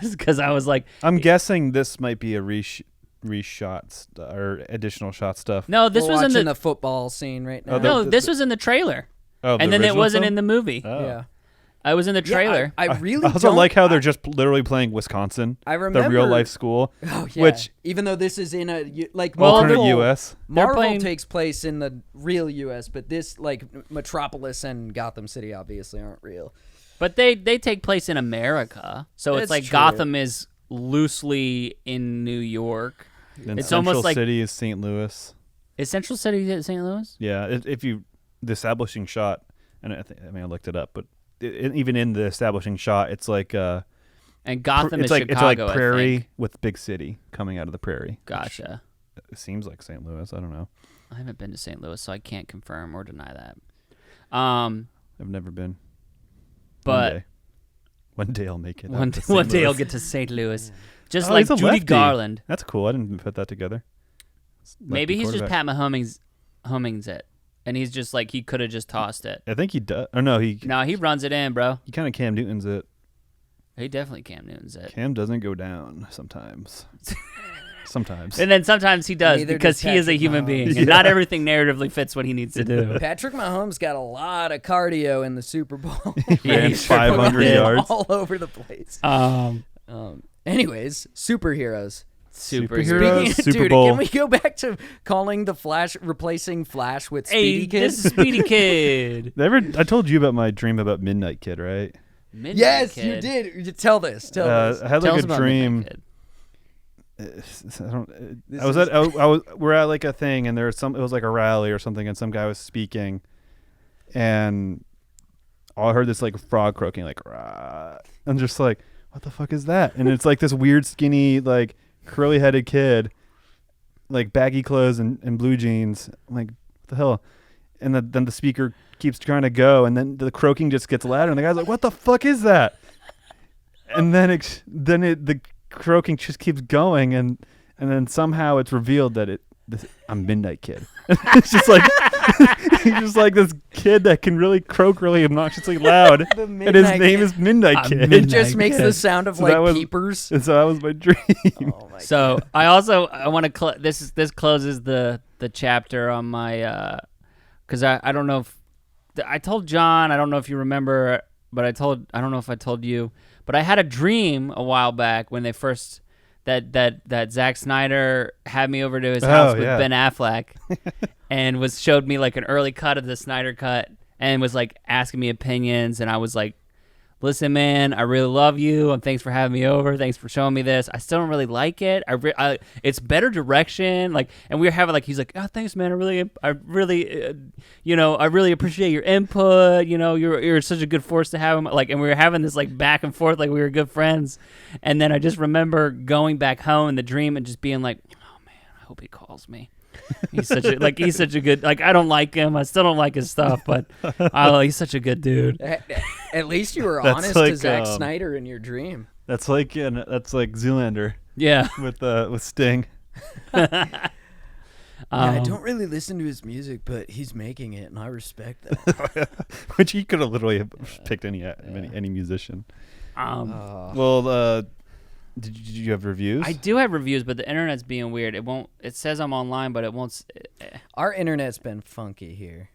Because I was like, I'm guessing this might be a reshot or additional shot stuff. no, this We're was in watching the the football scene right now. Oh, no, this was in the trailer, Oh, and the then it original wasn't film? in the movie. Oh. Yeah. I was in the trailer. I really I also don't, like how they're just literally playing Wisconsin, I the remember real life school, Oh, yeah. which even though this is in a like alternate Marvel, U.S. They're Marvel playing- takes place in the real U.S., but this like Metropolis and Gotham City obviously aren't real. But they take place in America, so it's That's like true. Gotham is loosely in New York. Then It's Central almost like- City is St. Louis. Is Central City St. Louis? Yeah, if you the establishing shot, and I looked it up, but even in the establishing shot, it's like And Gotham it's is like Chicago. it's like I think. prairie with big city coming out of the prairie. Gotcha. It seems like St. Louis. I don't know. I haven't been to St. Louis, so I can't confirm or deny that. I've never been. But One day I'll make it. one out to St. one day I'll Louis. get to St. Louis, just Oh, like he's a Judy lefty. Garland. That's cool. I didn't put that together. Maybe Lefty he's just quarterback. Pat Mahomings it, and he's just like he could have just tossed it. I think he does. Or no, he No, he runs it in, bro. kind of Cam Newton's it. He definitely Cam Newton's it. Cam doesn't go down sometimes. Sometimes. And then sometimes he does Neither because does he is a Patrick human Mahomes. being, and not everything narratively fits what he needs to do. Patrick Mahomes got a lot of cardio in the Super Bowl. Yeah, he sure 500 did. yards. all over the place. Anyways, superheroes. Superheroes. Speaking, Super dude, Bowl. can we go back to calling the Flash, replacing Flash with Speedy Hey, Kid? this is Speedy Kid. I told you about my dream about Midnight Kid, right? Midnight Yes, Kid. you did. You tell this. Tell this. I had Tell like us a about dream. Midnight Kid. We're at like a thing, and there was it was like a rally or something, and some guy was speaking, and I heard this like frog croaking, like rah. I'm just like, what the fuck is that? And it's like this weird skinny like curly headed kid, like baggy clothes and blue jeans. I'm like, what the hell? And then the speaker keeps trying to go, and then the croaking just gets louder, and the guy's like, what the fuck is that? And then the croaking just keeps going, and then somehow it's revealed that I'm Midnight Kid. It's just like he's just like this kid that can really croak really obnoxiously loud, and his Midnight name Kid. is Midnight Kid. It Midnight just makes Kid. the sound of So like that was- peepers. And so that was my dream. Oh my So I want to this closes the chapter on my because I don't know if I told John, I don't know if you remember, but I don't know if I told you, but I had a dream a while back when they first that Zack Snyder had me over to his house with yeah. Ben Affleck and showed me like an early cut of the Snyder cut and was like asking me opinions, and I was like, listen, man, I really love you, and thanks for having me over. Thanks for showing me this. I still don't really like it. It's better direction. Like, and we were having like, he's like, oh, thanks, man. I really appreciate your input. You know, you're such a good force to have. Like, and we were having this like back and forth, like we were good friends. And then I just remember going back home in the dream and just being like, oh man, I hope he calls me. He's such a good, like, I don't like him. I still don't like his stuff, but he's such a good dude. At least you were That's honest like, to Zack Snyder in your dream. That's like Zoolander Yeah. with Sting. Yeah, I don't really listen to his music, but he's making it, and I respect that. Which he could have literally picked any musician. Well, did you have reviews? I do have reviews, but the internet's being weird. It says I'm online, but it won't. Our internet's been funky here.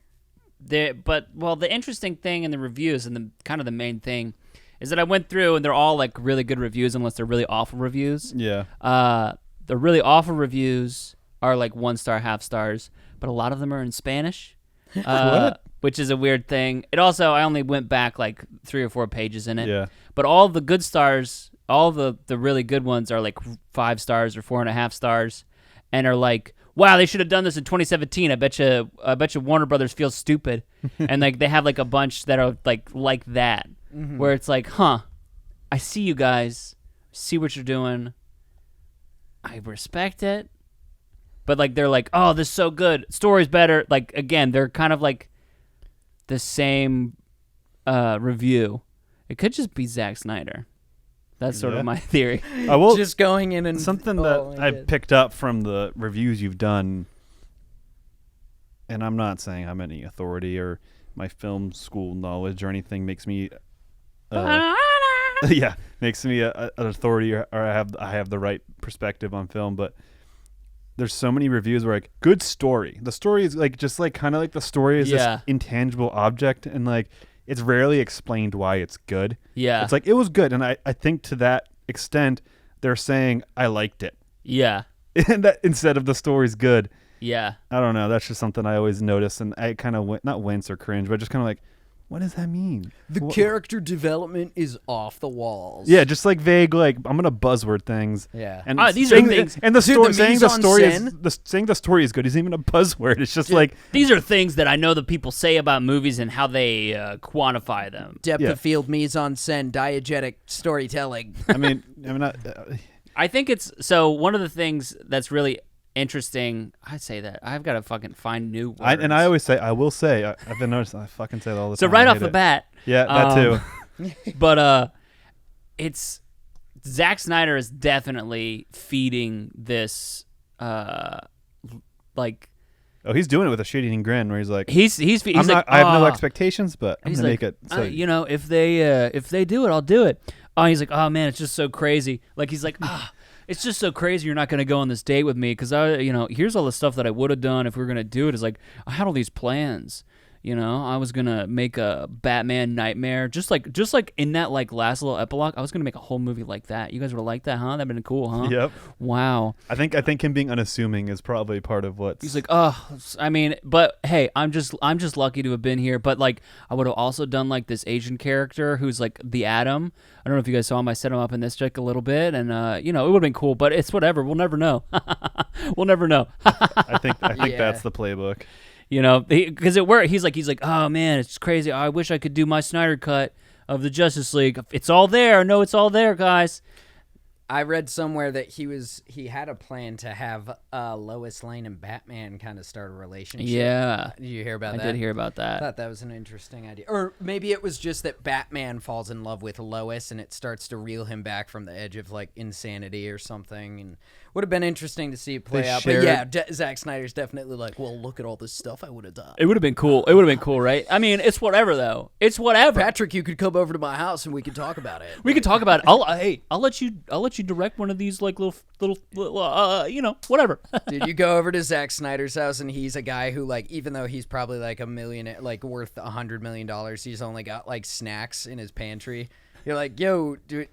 The interesting thing in the reviews and the main thing is that I went through and they're all like really good reviews unless they're really awful reviews. Yeah. The really awful reviews are like 1-star, half stars, but a lot of them are in Spanish. What? Which is a weird thing. It also, I only went back like 3 or 4 pages in it. Yeah. But all the good stars, all the really good ones are like 5 stars or 4.5 stars, and are like, wow, they should have done this in 2017. I bet you Warner Brothers feels stupid. And like they have like a bunch that are like that, where it's like, I see you guys, see what you're doing. I respect it. But like they're like, oh, this is so good. Story's better. Like again, they're kind of like the same review. It could just be Zack Snyder. That's sort Yeah. of my theory. I will Just going in and something oh, that my I God. picked up from the reviews you've done, and I'm not saying I'm any authority or my film school knowledge or anything makes me, makes me an authority or I have the right perspective on film. But there's so many reviews where like good story. The story is like just like kind of like the story is Yeah. this intangible object, and like it's rarely explained why it's good. Yeah. It's like it was good, and I think to that extent they're saying I liked it. Yeah. And that instead of the story's good. Yeah. I don't know. That's just something I always notice, and I kind of not wince or cringe, but just kind of like, what does that mean? The character development is off the walls. Yeah, just like vague, like I'm gonna buzzword things. Yeah. and These are saying, things- and the Dude, story the saying the mise en story is scène- saying the story is good isn't even a buzzword. It's just like These are things that I know that people say about movies and how they quantify them. Depth Yeah. of field, mise en scène, diegetic storytelling. I'm not. I think it's so one of the things that's really interesting. I'd say that I've got to fucking find new words. I always say I've been noticing I fucking say that all the so time. right I off hate the it. bat, Yeah, that too. but it's Zack Snyder is definitely feeding this like Oh, he's doing it with a shit-eating grin where he's like, he's I'm like not. I have no "Ah." expectations, but I'm He's gonna like, make it. So you know, if they do it, I'll do it. Oh, he's like, oh man, it's just so crazy. Like he's like, it's just so crazy. You're not gonna go on this date with me because here's all the stuff that I would have done if we were gonna do it. Is like I had all these plans. You know, I was gonna make a Batman nightmare, just like in that like last little epilogue. I was gonna make a whole movie like that. You guys would have liked that, huh? That'd been cool, huh? Yep. Wow. I think him being unassuming is probably part of what's. He's like, oh, I mean, but hey, I'm just lucky to have been here. But like, I would have also done like this Asian character who's like the Atom. I don't know if you guys saw him. I set him up in this chick a little bit, and it would have been cool. But it's whatever. We'll never know. We'll never know. I think Yeah. that's the playbook. You know, because it worked. He's like, oh man, it's crazy. I wish I could do my Snyder cut of the Justice League. It's all there. No, it's all there, guys. I read somewhere that he had a plan to have Lois Lane and Batman kind of start a relationship. Yeah. Did you hear about that? I did hear about I that. thought that was an interesting idea. Or maybe it was just that Batman falls in love with Lois and it starts to reel him back from the edge of like insanity or something. And would have been interesting to see it play They out. shared- But yeah, Zack Snyder's definitely like, well, look at all this stuff I would have done. It would have been cool. It would have been cool, right? I mean, it's whatever though. It's whatever. Patrick, you could come over to my house and we could talk about it. We could talk about it. I'll let you direct one of these like little whatever. Dude, you go over to Zack Snyder's house and he's a guy who like, even though he's probably like a millionaire, like worth $100 million, he's only got like snacks in his pantry. You're like, yo, dude,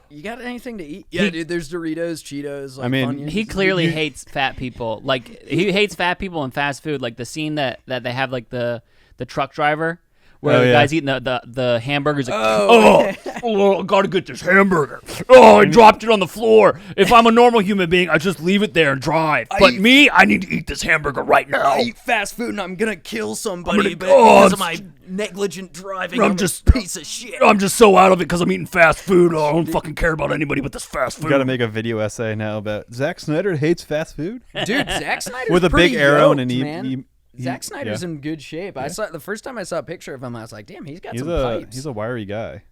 you got anything to eat? Yeah, dude, there's Doritos, Cheetos. Like, I mean, Funyuns. He clearly hates fat people. Like he hates fat people and fast food. Like the scene that they have like the truck driver where Oh, the yeah. guy's eating the hamburgers. Like, I gotta get this hamburger. Oh, I dropped it on the floor. If I'm a normal human being, I just leave it there and drive. But me, I need to eat this hamburger right now. I eat fast food and I'm gonna kill somebody, but oh, because of my negligent driving, I'm just- a piece of shit. I'm just so out of it because I'm eating fast food. Oh, I don't fucking care about anybody but this fast food. You got to make a video essay now about Zack Snyder hates fast food Dude, Zack Snyder's with a pretty big arrow yoked, and man. Zack Snyder's yeah. in good shape. I saw the first time I saw a picture of him, I was like, damn, he's got some He's pipes. a wiry guy.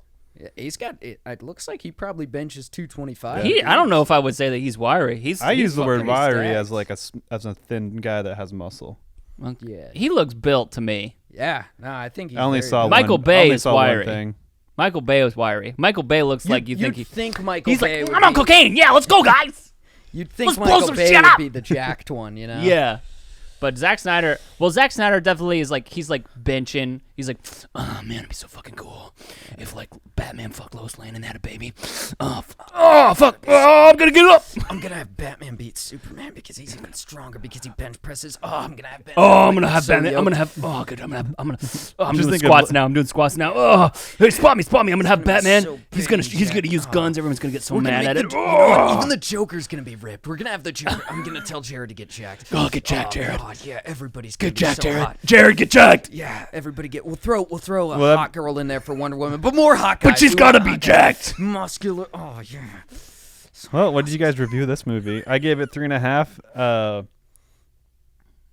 He's got. It looks like he probably benches 225. I don't know if I would say that he's wiry. He's Use the word fucking wiry stacked. as like as a thin guy that has muscle. Yeah. He looks built to me. Yeah. No, I think he's I only very saw good. Michael one, Bay I only is saw one wiry. thing. Michael Bay was wiry. Michael Bay looks like you think you'd he. think Michael He's Bay like, would I'm on be- cocaine. Yeah, let's go, guys. You'd think Let's blow Michael some Bay shit would up. be the jacked one, you know? Yeah. But Zack Snyder definitely is like, he's like benching. He's like, oh man, it'd be so fucking cool if like Batman fucked Lois Lane and had a baby. Oh fuck. Oh, I'm gonna get up. I'm gonna have Batman beat Superman because he's even stronger because he bench presses. Oh, I'm gonna have Batman. Oh, I'm gonna Like, have so Batman. I'm gonna yoked. have. Oh, good. I'm doing thinking squats of- now. I'm doing squats now. Oh, hey, spot me. I'm gonna have gonna be Batman. so he's big gonna and he's gonna jacked. use Oh. guns. Everyone's gonna get so We're gonna mad at make it. you know what? Even the Joker's gonna be ripped. We're gonna have the Joker. I'm gonna tell Jared to get jacked. Oh, get jacked, Jared. God, yeah, everybody's gonna Get be jacked, so Jared. hot. Jared, get jacked. Yeah, everybody get. We'll throw a Well, hot girl in there for Wonder Woman, but more hot guys. But she's We gotta want be hot guys. jacked. Muscular. Oh yeah. Well, what did you guys review this movie? I gave it 3.5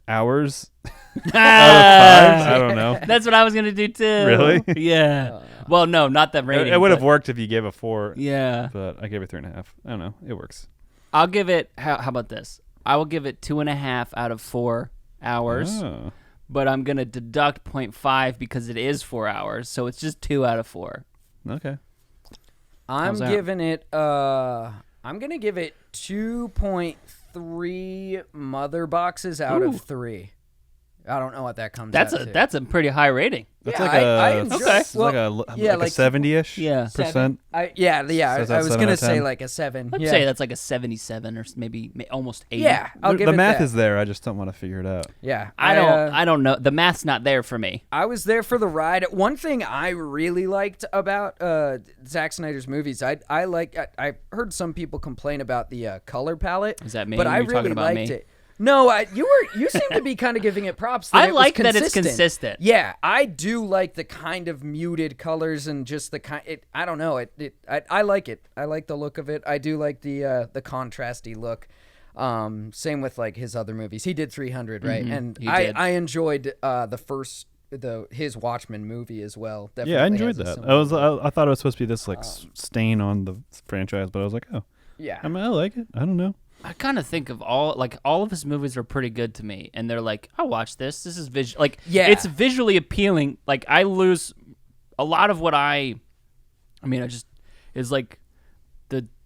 hours out of 5. I don't know. That's what I was gonna do too. Really? Yeah. Well, no, not that rating. It would have but- worked if you gave a 4. Yeah. But I gave it 3.5. I don't know. It works. I'll give it. How about this? I will give it 2.5 out of 4 hours. Oh. But I'm gonna deduct 0.5 because it is 4 hours, so it's just 2 out of 4. Okay. I'm How's that? giving it. I'm gonna give it 2.3 mother boxes out Ooh. of 3. I don't know what that comes. That's out a to. that's a pretty high rating. That's Yeah, like I a enjoy- Okay. It's like a yeah, like like- a 70-ish Yeah. percent. Yeah. So I is that was 7 gonna out of say 10? like a 7. I'd yeah. say that's like a 77 or maybe almost 80. Yeah, I'll give the it math that. is there. I just don't want to figure it out. Yeah, I don't know. The math's not there for me. I was there for the ride. One thing I really liked about Zack Snyder's movies, I heard some people complain about the color palette. Is that me? But Are I you really talking about liked me? it. No, you seem to be kind of giving it props. That I it was like that it's consistent. consistent. Yeah, I do like the kind of muted colors and just the kind. I don't know. I like it. I like the look of it. I do like the contrasty look. Same with like his other movies. He did 300, right? And he did. I enjoyed his Watchmen movie as well. Yeah, I Definitely enjoyed has a that. similar- I thought it was supposed to be this like stain on the franchise, but I was like, oh, Yeah. I mean, I like it. I don't know. I kind of think of all of his movies are pretty good to me, and they're like, I'll watch this. This is Yeah. it's visually appealing. Like I lose a lot of what I just is like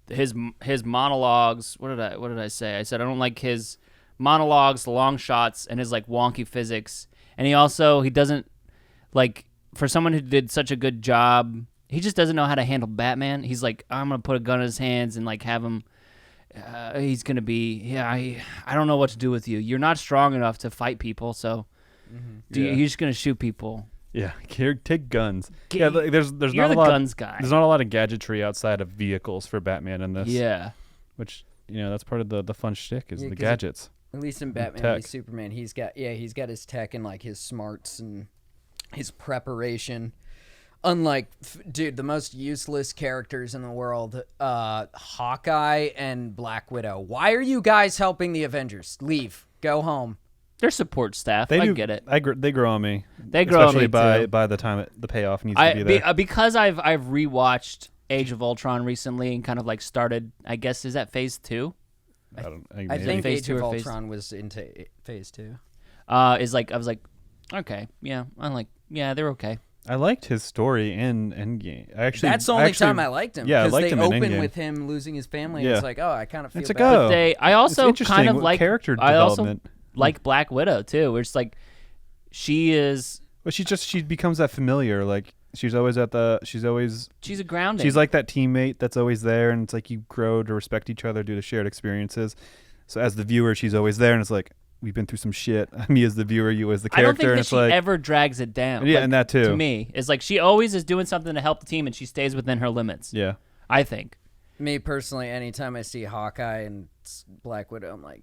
his monologues. What did I say? I said I don't like his monologues, the long shots, and his like wonky physics. And he doesn't like, for someone who did such a good job, he just doesn't know how to handle Batman. He's like, I'm gonna put a gun in his hands and like have him. He's gonna be I don't know what to do with you. You're not strong enough to fight people, so you're just gonna shoot people. Yeah, take guns. Yeah, like, there's You're not a the lot. guns guy. There's not a lot of gadgetry outside of vehicles for Batman in this. Yeah, which that's part of the fun shtick is Yeah, the 'cause gadgets. At least in Batman tech. v Superman, he's got his tech and like his smarts and his preparation. Unlike, dude, the most useless characters in the world, Hawkeye and Black Widow. Why are you guys helping the Avengers? Leave. Go home. they're support staff. They I do, get it. They grow on me. They grow on especially me, too. by the time the payoff needs to be there. Because I've rewatched Age of Ultron recently and kind of like started. I guess is that phase 2? I I think Phase Age 2 of or phase- Ultron was into phase 2. Is like I was like, okay, yeah, I'm like, yeah, they're okay. I liked his story in Endgame. That's the only time I liked him. Yeah, I because liked they him in open Endgame. with him losing his family. Yeah. And it's like, oh, I kind of feel It's like, bad. oh. I also interesting kind of what like character I also development. like Black Widow too, where it's like she is. But she becomes that familiar. Like she's always she's a grounding. She's like that teammate that's always there, and it's like you grow to respect each other due to shared experiences. So as the viewer, she's always there, and it's like we've been through some shit. Me as the viewer, you as the I don't character, think and that it's she like ever drags it down. Yeah, Like, and that too. To me, it's like she always is doing something to help the team, and she stays within her limits. yeah. I think. Me personally, anytime I see Hawkeye and Black Widow, I'm like,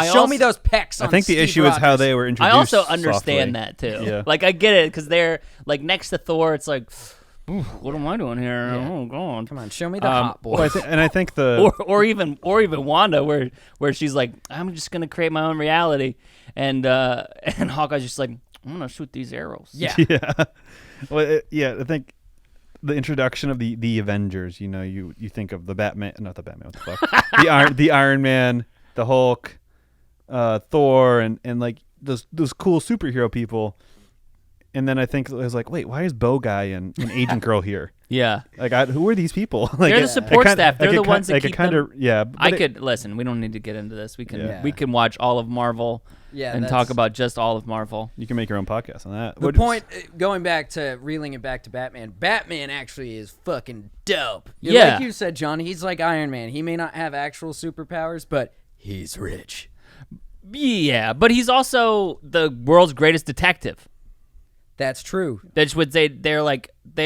show me those pecs. I on think the Steve issue is how Rogers. they were introduced. I also understand softly. that too. Yeah. Like I get it because they're like next to Thor. It's like, "Ooh, what am I doing here? Oh God. Come on, show me the hot boy. Well, I think the Or even Wanda, where she's like, I'm just gonna create my own reality, and Hawkeye's just like, I'm gonna shoot these arrows. yeah. yeah. Well, I think the introduction of the Avengers. You think of the Batman, not the Batman. What the fuck? the Iron Man, the Hulk, Thor, and like those cool superhero people. And then I think it was like, wait, why is Bow Guy and Agent Girl here? Yeah. Like, who are these people? Like, They're the support staff. They're the ones that keep them. Yeah, I could listen. We don't need to get into this. We can Yeah. we can watch all of Marvel Yeah, and that's- talk about just all of Marvel. You can make your own podcast on that. The point, going back to reeling it back to Batman, Batman actually is fucking dope. Yeah. Like you said, John, he's like Iron Man. He may not have actual superpowers, but he's rich. Yeah, but he's also the world's greatest detective. That's true. That's what they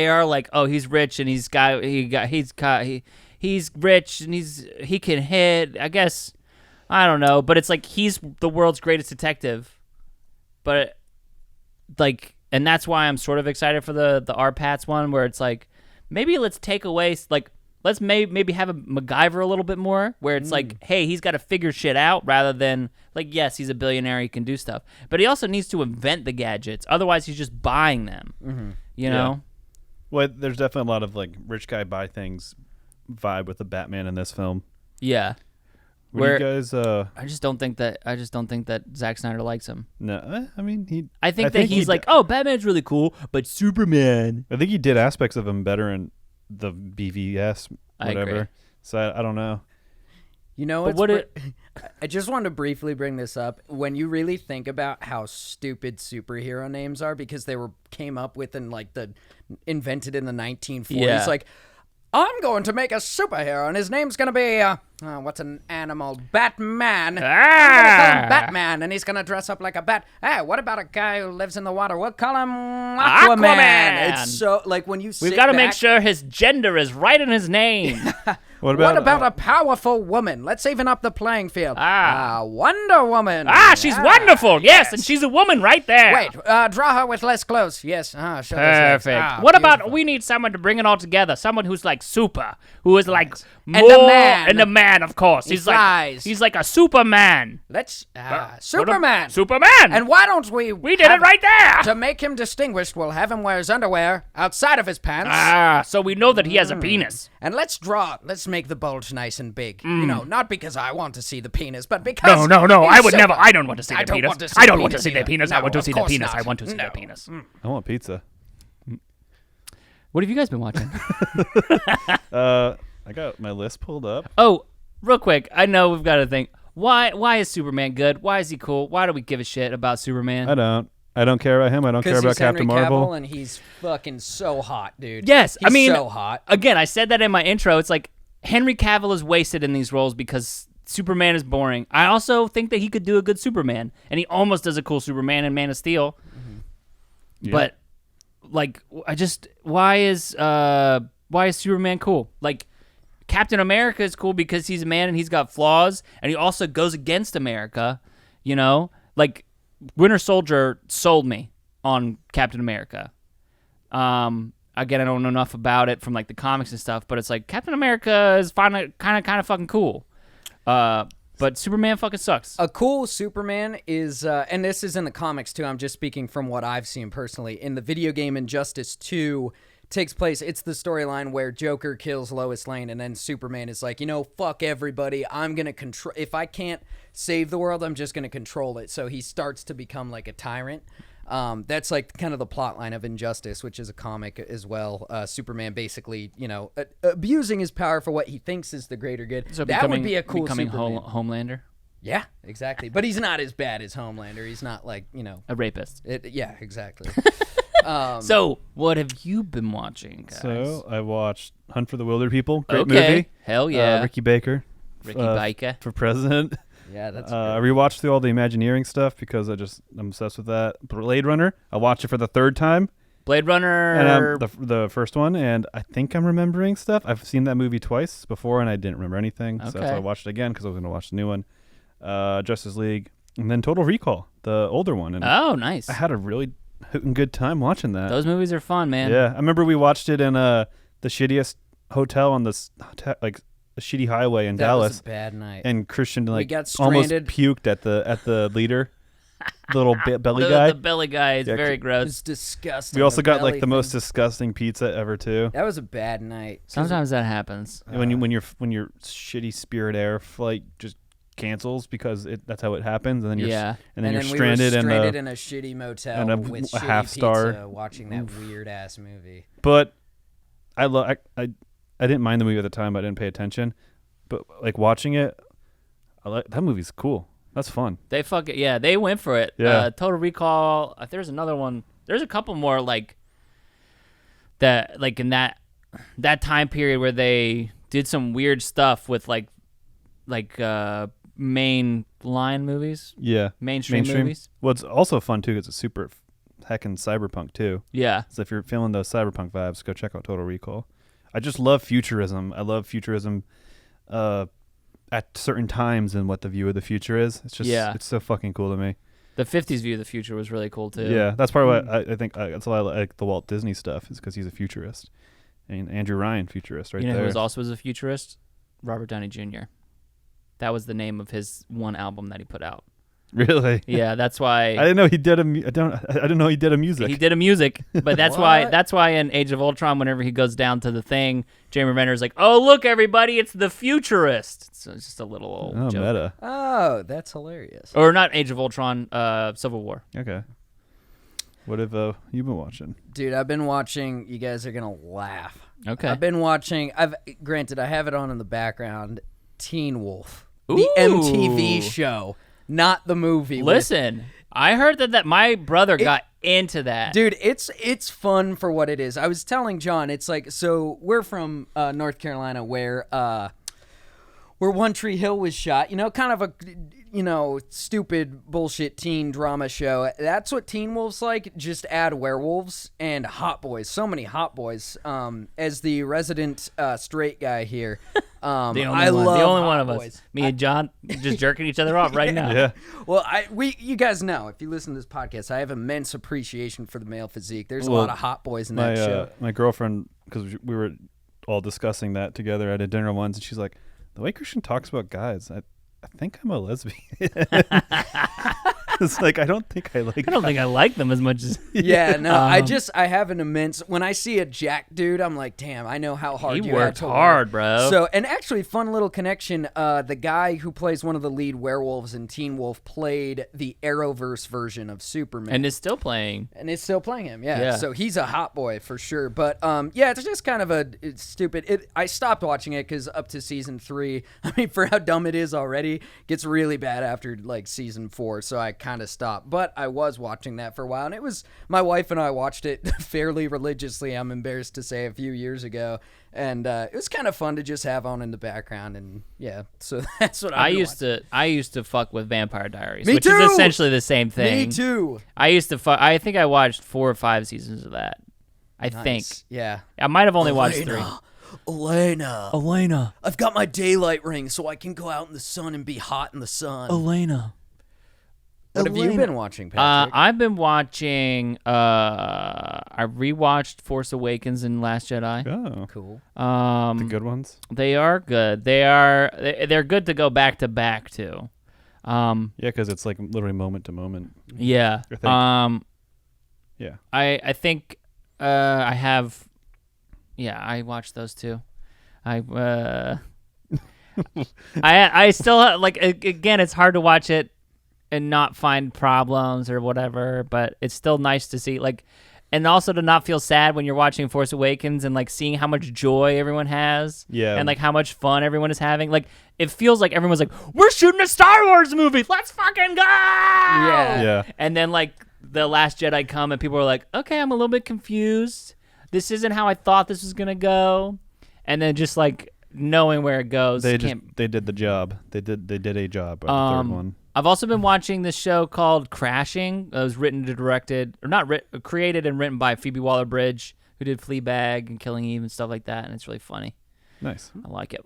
are like, oh, he's rich and he's rich and he can hit. I guess I don't know, but it's like he's the world's greatest detective. But like, and that's why I'm sort of excited for the R-Pats one, where it's like maybe let's take away like let's maybe have a MacGyver a little bit more, where it's like, hey, he's got to figure shit out rather than like, yes, he's a billionaire, he can do stuff, but he also needs to invent the gadgets. Otherwise, he's just buying them. You know. Well, there's definitely a lot of like rich guy buy things vibe with the Batman in this film. Yeah. Where do you guys? I just don't think that Zack Snyder likes him. No, I mean I think that he's like, oh, Batman's really cool, but Superman. I think he did aspects of him better in the BVS, whatever. I agree. So I don't know. You know, I just wanted to briefly bring this up. When you really think about how stupid superhero names are, because they came up with invented in the 1940s. Yeah. Like, I'm going to make a superhero, and his name's going to be, what's an animal? Batman. I'm going to call him Batman, and he's going to dress up like a bat. Hey, what about a guy who lives in the water? We'll call him Aquaman. It's so, like, when you We've got to make sure his gender is right in his name. What about a powerful woman? Let's even up the playing field. Wonder Woman. She's wonderful. Yes, and she's a woman right there. Wait, draw her with less clothes. Yes. Show those legs. Perfect. What about we need someone to bring it all together? Someone who's like super, who is like more, and the man, of course. He flies. He's like a Superman. Let's Superman. Superman. And why don't we? We did it right there. To make him distinguished, we'll have him wear his underwear outside of his pants. So we know that he has a penis. And let's make the bulge nice and big. You know, not because I want to see the penis, but because No. I would never. I don't want to see the penis. I don't want to see the either. penis. No, I want to of see the course penis. not. I want to see No. the penis. I want pizza. What have you guys been watching? I got my list pulled up. Oh, real quick. I know we've got to think. Why is Superman good? Why is he cool? Why do we give a shit about Superman? I don't care about him. I don't care about Captain Marvel. And he's fucking so hot, dude. Yes, he's I mean, so hot. Again, I said that in my intro. It's like Henry Cavill is wasted in these roles because Superman is boring. I also think that he could do a good Superman, and he almost does a cool Superman in Man of Steel. Yeah. But like, why is Superman cool? Like, Captain America is cool because he's a man and he's got flaws, and he also goes against America. You know, like Winter Soldier sold me on Captain America. Again, I don't know enough about it from like the comics and stuff, but it's like Captain America is kind of fucking cool. But Superman fucking sucks. A cool Superman is, and this is in the comics too, I'm just speaking from what I've seen personally. In the video game Injustice 2 takes place, it's the storyline where Joker kills Lois Lane, and then Superman is like, fuck everybody, I'm going to control, if I can't save the world, I'm just going to control it. So he starts to become like a tyrant. That's like kind of the plot line of Injustice, which is a comic as well. Superman basically, abusing his power for what he thinks is the greater good. So that would be a cool becoming Superman. Homelander, Yeah, exactly. But he's not as bad as Homelander. He's not like, a rapist. Yeah, exactly. So what have you been watching, guys? So I watched Hunt for the Wilder People. Great Okay. movie. Hell yeah. Ricky Baker. Ricky Baker. For president. Yeah, that's I rewatched through all the Imagineering stuff because I'm obsessed with that. Blade Runner. I watched it for the third time. Blade Runner. And the first one, and I think I'm remembering stuff. I've seen that movie twice before, and I didn't remember anything. So that's why I watched it again because I was going to watch the new one. Justice League, and then Total Recall, the older one. And Oh, nice. I had a really good time watching that. Those movies are fun, man. Yeah, I remember we watched it in the shittiest hotel on this like a shitty highway in Dallas. That was a bad night. And Christian got almost stranded. puked at the leader, the little belly guy. The belly guy is very gross. It's disgusting. We also the got belly like the most disgusting pizza ever too. That was a bad night. Sometimes that happens. When your shitty Spirit Air flight just cancels because that's how it happens, and then you're stranded in a shitty motel and with a shitty half star pizza watching that weird ass movie. But I didn't mind the movie at the time. I didn't pay attention, but like watching it, that movie's cool. That's fun. They went for it. Yeah. Total Recall. There's another one. There's a couple more like that, like in that time period where they did some weird stuff with like main line movies. Yeah. Mainstream movies. Well, it's also fun too because it's super heckin' cyberpunk too. Yeah. So if you're feeling those cyberpunk vibes, go check out Total Recall. I just love futurism. I love futurism at certain times and what the view of the future is. It's just it's so fucking cool to me. The 50s view of the future was really cool too. Yeah, that's part of why I think that's why I like the Walt Disney stuff is because he's a futurist. And Andrew Ryan, futurist, right You know there. who was also a futurist? Robert Downey Jr. That was the name of his one album that he put out. Really? Yeah, that's why I didn't know he did I didn't know he did a music. he did a music. But that's why in Age of Ultron, whenever he goes down to the thing, Jeremy Renner's like, "Oh, look, everybody, it's the futurist." So it's just a little old joke. Meta. Oh, that's hilarious. Or not Age of Ultron, Civil War. Okay. What have you been watching? Dude, I've been watching. You guys are gonna laugh. Okay. I've been watching. Granted, I have it on in the background. Teen Wolf, the Ooh. MTV show, not the movie. Listen, I heard that my brother got into that. Dude, it's fun for what it is. I was telling John, it's like, so we're from North Carolina, where One Tree Hill was shot. You know, kind of a stupid bullshit teen drama show. That's what Teen Wolf's like. Just add werewolves and hot boys. So many hot boys. As the resident straight guy here, the I love the only hot one of boys. us. Me and John just jerking each other off right now. Yeah. Well, you guys know, if you listen to this podcast, I have immense appreciation for the male physique. There's a lot of hot boys in that show. My girlfriend, because we were all discussing that together at a dinner once, and she's like, the way Christian talks about guys, I think I'm a lesbian. It's like, I don't think I like. I don't think I like them as much as. Yeah, no, I have an immense. When I see a jack dude, I'm like, damn, I know how hard He you worked had to hard, work. bro. So, and actually, fun little connection. The guy who plays one of the lead werewolves in Teen Wolf played the Arrowverse version of Superman, And is still playing. and it's still playing him. Yeah. Yeah. So he's a hot boy for sure. But yeah, it's just kind of it's stupid. I stopped watching it because up to season 3, I mean, for how dumb it is already, gets really bad after like season 4. So I kind of stopped. But I was watching that for a while, and it was, my wife and I watched it fairly religiously, I'm embarrassed to say, a few years ago. And it was kind of fun to just have on in the background, and yeah, so that's what I used to fuck with Vampire Diaries, Me which too! is essentially the same thing. Me too. I used to fuck. I think I watched 4 or 5 seasons of that. I think Nice. Yeah. I might have only watched 3. Elena, I've got my daylight ring so I can go out in the sun and be hot in the sun. Elena. What have you been watching, Patrick? I've been watching. I rewatched Force Awakens and Last Jedi. Oh, Cool. the good ones. They are good. They're good to go back to back too. Yeah, because it's like literally moment to moment. Yeah. I think. Yeah. I think I have. Yeah, I watched those too. I still like, again, it's hard to watch it and not find problems or whatever, but it's still nice to see, like, and also to not feel sad when you're watching Force Awakens and like seeing how much joy everyone has. Yeah. And like how much fun everyone is having. Like, it feels like everyone's like, we're shooting a Star Wars movie, let's fucking go. Yeah. And then like The Last Jedi come and people are like, okay, I'm a little bit confused. This isn't how I thought this was gonna go. And then just like knowing where it goes. They did the job. They did a job on the third one. I've also been watching this show called Crashing. It was created and written by Phoebe Waller-Bridge, who did Fleabag and Killing Eve and stuff like that, and it's really funny. Nice. I like it.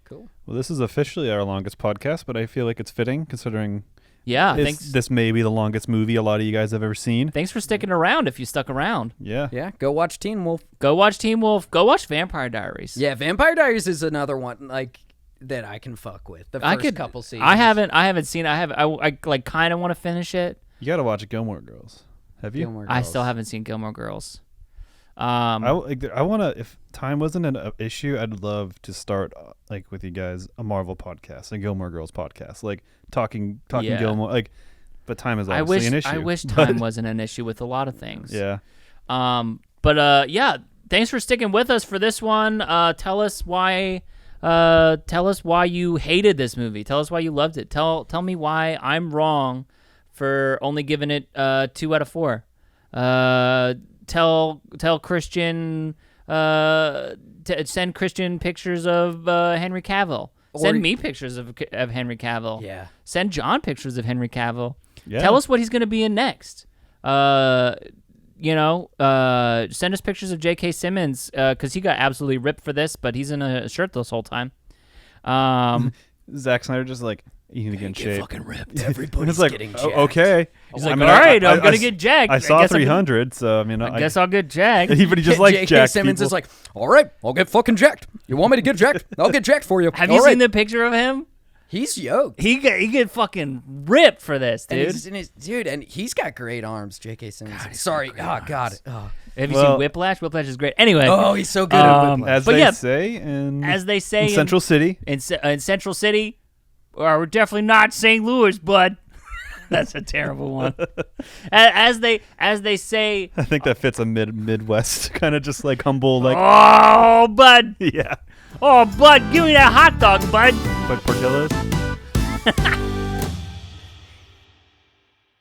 Cool. Well, this is officially our longest podcast, but I feel like it's fitting considering Yeah, thanks. this may be the longest movie a lot of you guys have ever seen. Thanks for sticking around if you stuck around. Yeah. Yeah, go watch Teen Wolf. Go watch Teen Wolf. Go watch Vampire Diaries. Yeah, Vampire Diaries is another one like that I can fuck with. The first couple seasons. I haven't seen it. I like kind of want to finish it. You got to watch Gilmore Girls. Have you? Gilmore I Girls. still haven't seen Gilmore Girls. I want to, if time wasn't an issue, I'd love to start like with you guys a Marvel podcast, a Gilmore Girls podcast, like talking Yeah. Gilmore, like, but time is obviously an issue. I wish time wasn't an issue with a lot of things. Yeah. Yeah, thanks for sticking with us for this one. Tell us why you hated this movie. Tell us why you loved it. Tell me why I'm wrong for only giving it 2 out of 4. Tell Christian send Christian pictures of Henry Cavill. Send me pictures of Henry Cavill. Yeah. Send John pictures of Henry Cavill. Yeah. Tell us what he's going to be in next. Send us pictures of J.K. Simmons because he got absolutely ripped for this, but he's in a shirt this whole time. Zack Snyder just like, You need to get in shape. Fucking ripped. And Everybody's it's like, getting oh, jacked. okay. He's like, all right, I'm gonna get jacked. I saw guess I'm 300, so I mean, I guess I'll get jacked. But he just like J.K. jacked Simmons people. is like, all right, I'll get fucking jacked. You want me to get jacked? I'll get jacked for you. Have All you right. seen the picture of him? He's yoked. He get fucking ripped for this, And dude. he's in his, dude, and he's got great arms, J.K. Simmons. Sorry. Oh, God. Oh. Have you Well- seen Whiplash? Whiplash is great. Anyway, Oh, he's so good at Whiplash. as but they yeah, say in in Central City. in Central City, or we're definitely not St. Louis, bud. That's a terrible one. As they say, I think that fits a Midwest kind of just like humble like oh, bud. yeah. Oh, bud, give me that hot dog, bud. But Portillo's.